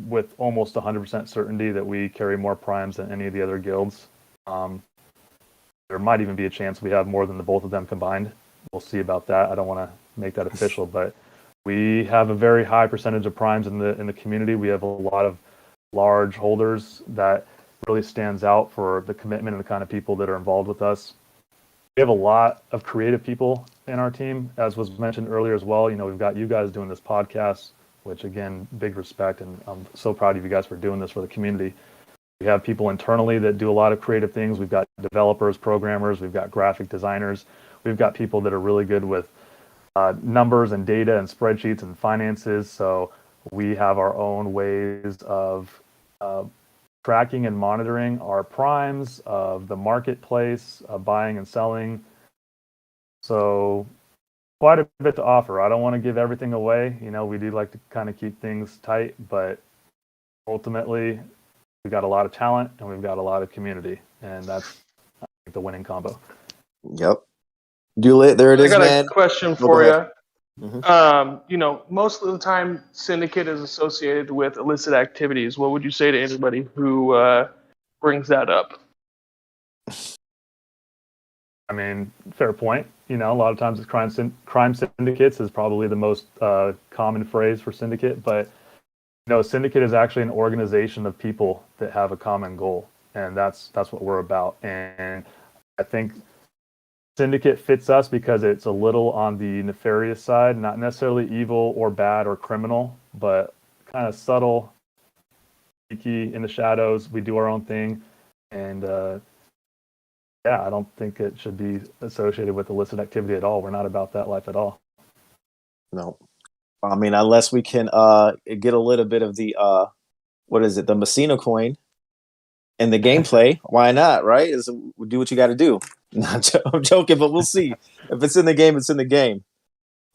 J: with almost 100% certainty that we carry more primes than any of the other guilds. There might even be a chance we have more than the both of them combined. We'll see about that. I don't want to make that official, but we have a very high percentage of primes in the community. We have a lot of large holders that really stands out for the commitment and the kind of people that are involved with us. We have a lot of creative people in our team, as was mentioned earlier as well. We've got you guys doing this podcast, which again, big respect, and I'm so proud of you guys for doing this for the community. We have people internally that do a lot of creative things. We've got developers, programmers, we've got graphic designers. We've got people that are really good with numbers and data and spreadsheets and finances. So we have our own ways of tracking and monitoring our primes, of the marketplace, buying and selling. So quite a bit to offer. I don't want to give everything away. We do like to kind of keep things tight, but ultimately we've got a lot of talent and we've got a lot of community, and that's, I think, the winning combo.
B: Yep. Dewlit, there it is, man.
E: I got a question for you. Most of the time, Syndicate is associated with illicit activities. What would you say to anybody who brings that up?
J: Fair point. A lot of times it's crime syndicates is probably the most common phrase for syndicate, but a syndicate is actually an organization of people that have a common goal, and that's what we're about. And I think syndicate fits us because it's a little on the nefarious side, not necessarily evil or bad or criminal, but kind of subtle, sneaky, in the shadows. We do our own thing, and I don't think it should be associated with illicit activity at all. We're not about that life at all.
B: No. Unless we can get a little bit of the the Massina coin in the gameplay. Why not, right? Do what you got to do. I'm joking, but we'll see. If it's in the game, it's in the game.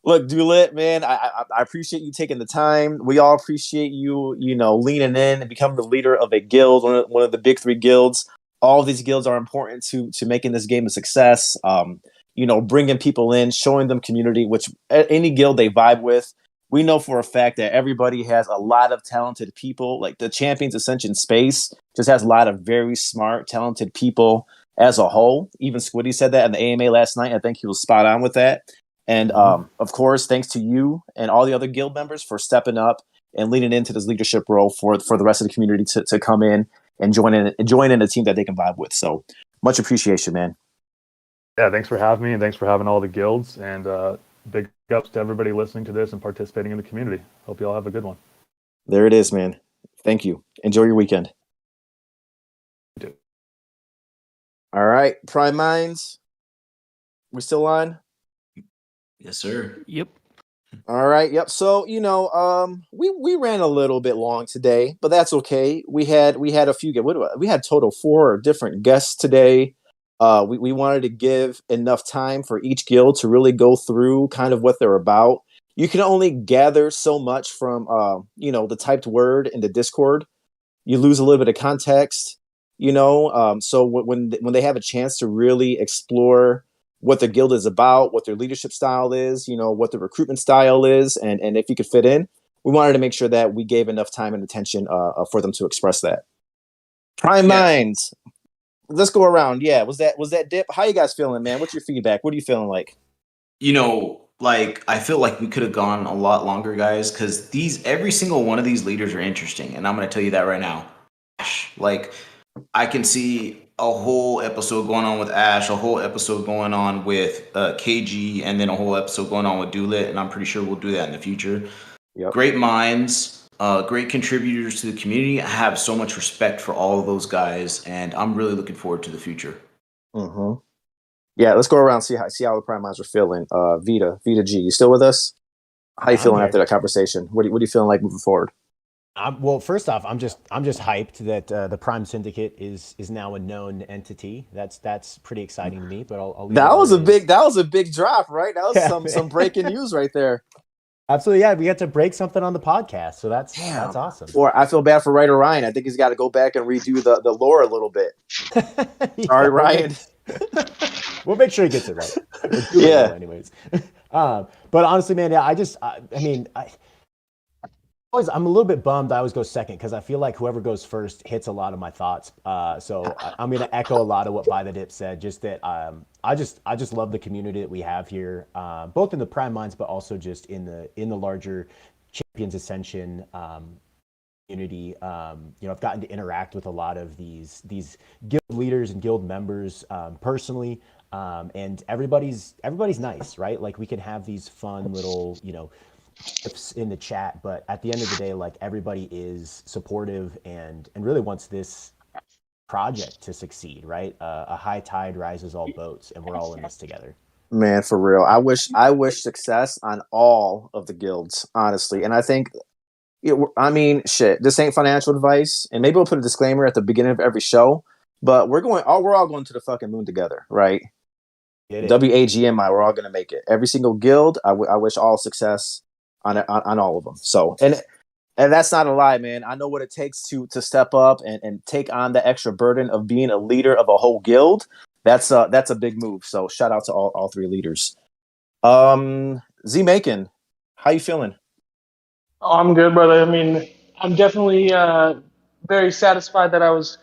B: Look, Dewlit, man, I appreciate you taking the time. We all appreciate you, leaning in and becoming the leader of a guild, one of the big three guilds. All of these guilds are important to making this game a success. Bringing people in, showing them community, which any guild they vibe with. We know for a fact that everybody has a lot of talented people. Like the Champions Ascension space just has a lot of very smart, talented people as a whole. Even Squiddy said that in the AMA last night. I think he was spot on with that. And of course, thanks to you and all the other guild members for stepping up and leading into this leadership role for the rest of the community to come in and join in a team that they can vibe with. So much appreciation, man.
J: Yeah, thanks for having me, and thanks for having all the guilds, and big ups to everybody listening to this and participating in the community. Hope you all have a good one.
B: There it is, man. Thank you. Enjoy your weekend.
J: You too.
B: All right, Prime Minds. We still on?
D: Yes, sir.
C: Yep.
B: All right. Yep. So, we ran a little bit long today, but that's okay. We had a few we had total 4 different guests today. We wanted to give enough time for each guild to really go through kind of what they're about. You can only gather so much from the typed word in the Discord. You lose a little bit of context, so when they have a chance to really explore what their guild is about, what their leadership style is, what the recruitment style is, and if you could fit in, we wanted to make sure that we gave enough time and attention for them to express that. Prime Minds, let's go around. Yeah, was that Dip? How you guys feeling, man? What's your feedback? What are you feeling like?
D: I feel like we could have gone a lot longer, guys, because every single one of these leaders are interesting, and I'm going to tell you that right now. Like, I can see a whole episode going on with Ash, a whole episode going on with KG, and then a whole episode going on with dewlit, and I'm pretty sure we'll do that in the future.
B: Yep.
D: Great minds, great contributors to the community. I have so much respect for all of those guys, and I'm really looking forward to the future.
B: Mm-hmm. Yeah, let's go around see how the Prime Minds are feeling. Vita G, you still with us? How you feeling after that conversation? What are you feeling like moving forward?
F: Well, first off, I'm just hyped that the Prime Syndicate is now a known entity. That's pretty exciting to me. But I'll
B: that was a big drop, right? That was some breaking news right there.
F: Absolutely, yeah. We got to break something on the podcast, so that's awesome.
B: Or I feel bad for writer Ryan. I think he's got to go back and redo the lore a little bit. Sorry, Ryan.
F: We'll make sure he gets it right.
B: Yeah.
F: Anyways, but honestly, man, yeah, I'm a little bit bummed I always go second because I feel like whoever goes first hits a lot of my thoughts. So I'm going to echo a lot of what By the Dip said. Just that I just love the community that we have here, both in the Prime Minds, but also just in the larger Champions Ascension community. I've gotten to interact with a lot of these guild leaders and guild members personally, and everybody's nice, right? Like we can have these fun little tips in the chat, but at the end of the day, like everybody is supportive and really wants this project to succeed, right? A high tide rises all boats, and we're all in this together.
B: Man, for real, I wish success on all of the guilds, honestly. And I think, this ain't financial advice, and maybe we'll put a disclaimer at the beginning of every show. But we're all going to the fucking moon together, right? WAGMI, we're all gonna make it. Every single guild, I wish all success on all of them. So, and that's not a lie, man. I know what it takes to step up and take on the extra burden of being a leader of a whole guild. That's a big move. So shout out to all 3 leaders. Z Macon, how you feeling?
E: Oh, I'm good, brother. I mean, I'm definitely very satisfied that I was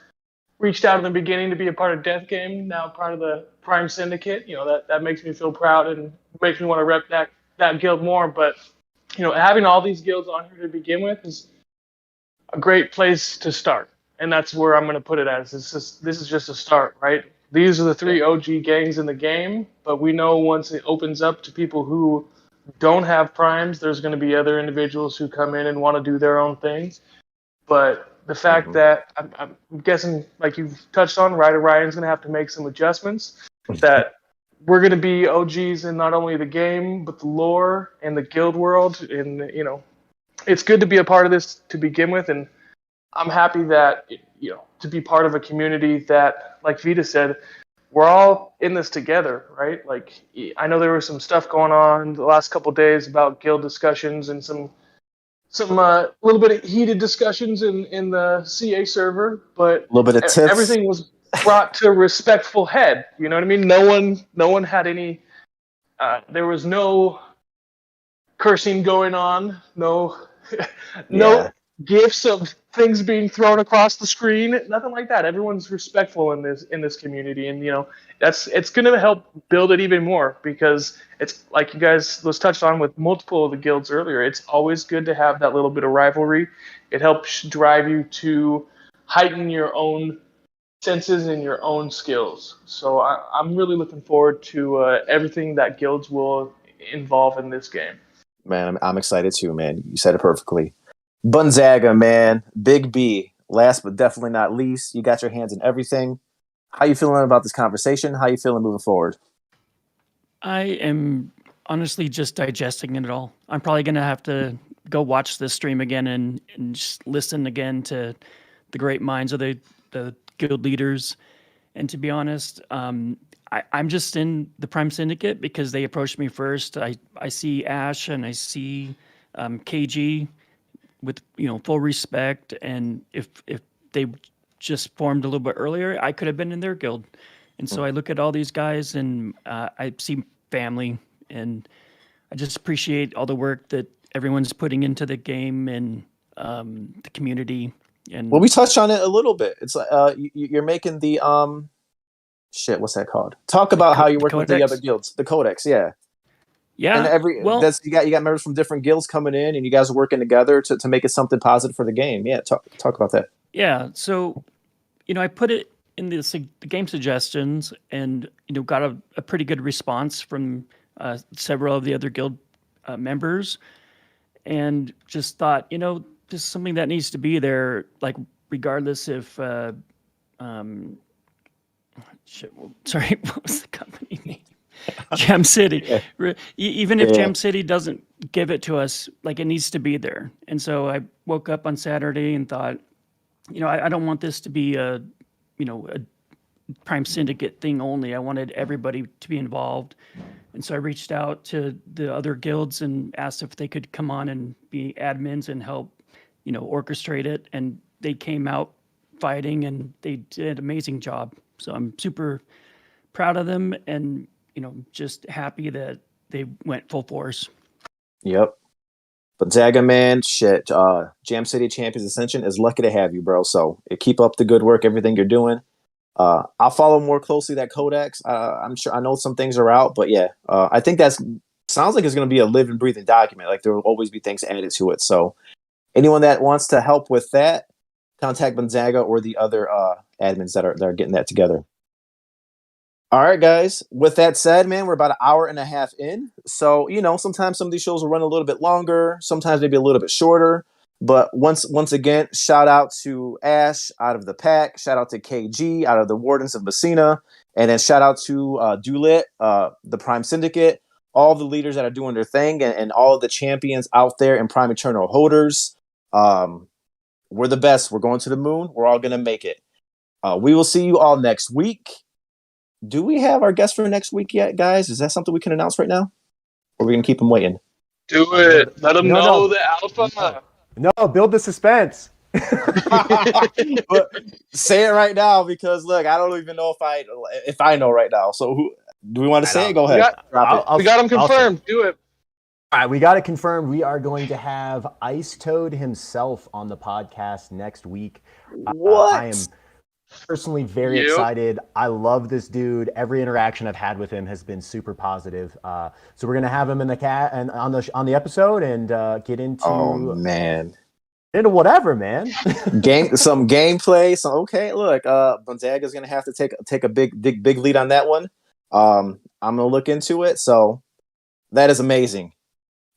E: reached out in the beginning to be a part of Death Game, now part of the Prime Syndicate. That makes me feel proud and makes me want to rep that guild more. But having all these guilds on here to begin with is a great place to start, and that's where I'm going to put it as. This is just a start, right? These are the 3 OG gangs in the game, but we know once it opens up to people who don't have primes, there's going to be other individuals who come in and want to do their own things. But the fact that I'm guessing, like you've touched on, Ryan's going to have to make some adjustments. That we're going to be OGs in not only the game, but the lore and the guild world. And, it's good to be a part of this to begin with. And I'm happy that, to be part of a community that, like Vita said, we're all in this together, right? Like, I know there was some stuff going on the last couple of days about guild discussions and some little bit of heated discussions in the CA server, but
B: a little bit of tips.
E: Everything was brought to a respectful head. You know what I mean? No one had any. There was no cursing going on. No gifts of things being thrown across the screen. Nothing like that. Everyone's respectful in this community, and it's going to help build it even more, because it's like you guys was touched on with multiple of the guilds earlier. It's always good to have that little bit of rivalry. It helps drive you to heighten your own senses and your own skills. So I'm really looking forward to everything that guilds will involve in this game.
B: Man, I'm excited too, man. You said it perfectly. Bunzaga, man. Big B. Last but definitely not least, you got your hands in everything. How you feeling about this conversation? How you feeling moving forward?
C: I am honestly just digesting it all. I'm probably going to have to go watch this stream again and just listen again to the great minds of the guild leaders. And to be honest, I'm just in the Prime Syndicate because they approached me first. I see Ash and I see KG with full respect. And if they just formed a little bit earlier, I could have been in their guild. And so I look at all these guys and I see family, and I just appreciate all the work that everyone's putting into the game and the community. And
B: well, we touched on it a little bit. It's like you're making the what's that called? Talk about how you work with the other guilds, the codex. Yeah. And you got members from different guilds coming in, and you guys are working together to make it something positive for the game. Yeah, talk about that.
C: Yeah, so I put it in the game suggestions, and got a pretty good response from several of the other guild members, and just thought, this is something that needs to be there, like regardless if sorry, what was the company name? Gem City. Yeah. Even if Gem City doesn't give it to us, like, it needs to be there. And so I woke up on Saturday and thought, I don't want this to be a Prime Syndicate thing only. I wanted everybody to be involved. And so I reached out to the other guilds and asked if they could come on and be admins and help, orchestrate it. And they came out fighting, and they did an amazing job. So I'm super proud of them, and, just happy that they went full force.
B: Yep. But Zaga, man, shit, Jam City Champions Ascension is lucky to have you, bro. So keep up the good work, everything you're doing. I'll follow more closely that codex. I'm sure I know some things are out, but yeah, I think sounds like it's going to be a living, breathing document. Like, there will always be things added to it. So anyone that wants to help with that, contact Gonzaga or the other admins that are getting that together. All right, guys. With that said, man, we're about an hour and a half in. So, sometimes some of these shows will run a little bit longer, sometimes maybe a little bit shorter. But once again, shout out to Ash out of the pack, shout out to KG out of the Wardens of Massina, and then shout out to dewlit, the Prime Syndicate, all the leaders that are doing their thing, and all of the champions out there and Prime Eternal holders. We're the best. We're going to the moon. We're all going to make it. We will see you all next week. Do we have our guest for next week yet, guys? Is that something we can announce right now? Or are we going to keep them waiting?
E: Do it. Let them know the alpha.
F: No, build the suspense.
B: But say it right now, because look, I don't even know if I know right now. So do we want to say it? Go ahead.
E: We got him confirmed. Do it.
F: All right, we got it confirmed. We are going to have Ice Toad himself on the podcast next week.
B: What?
F: I am personally very excited. I love this dude. Every interaction I've had with him has been super positive. So we're gonna have him in the and on the episode and get into into whatever, man.
B: Some gameplay. So look, Gonzaga's gonna have to take a big lead on that one. I'm gonna look into it. So that is amazing.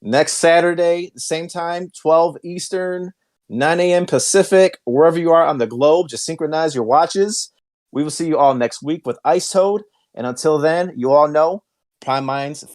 B: Next Saturday, same time, 12 Eastern, 9 a.m. Pacific, wherever you are on the globe, just synchronize your watches. We will see you all next week with Ice Toad. And until then, you all know, Prime Minds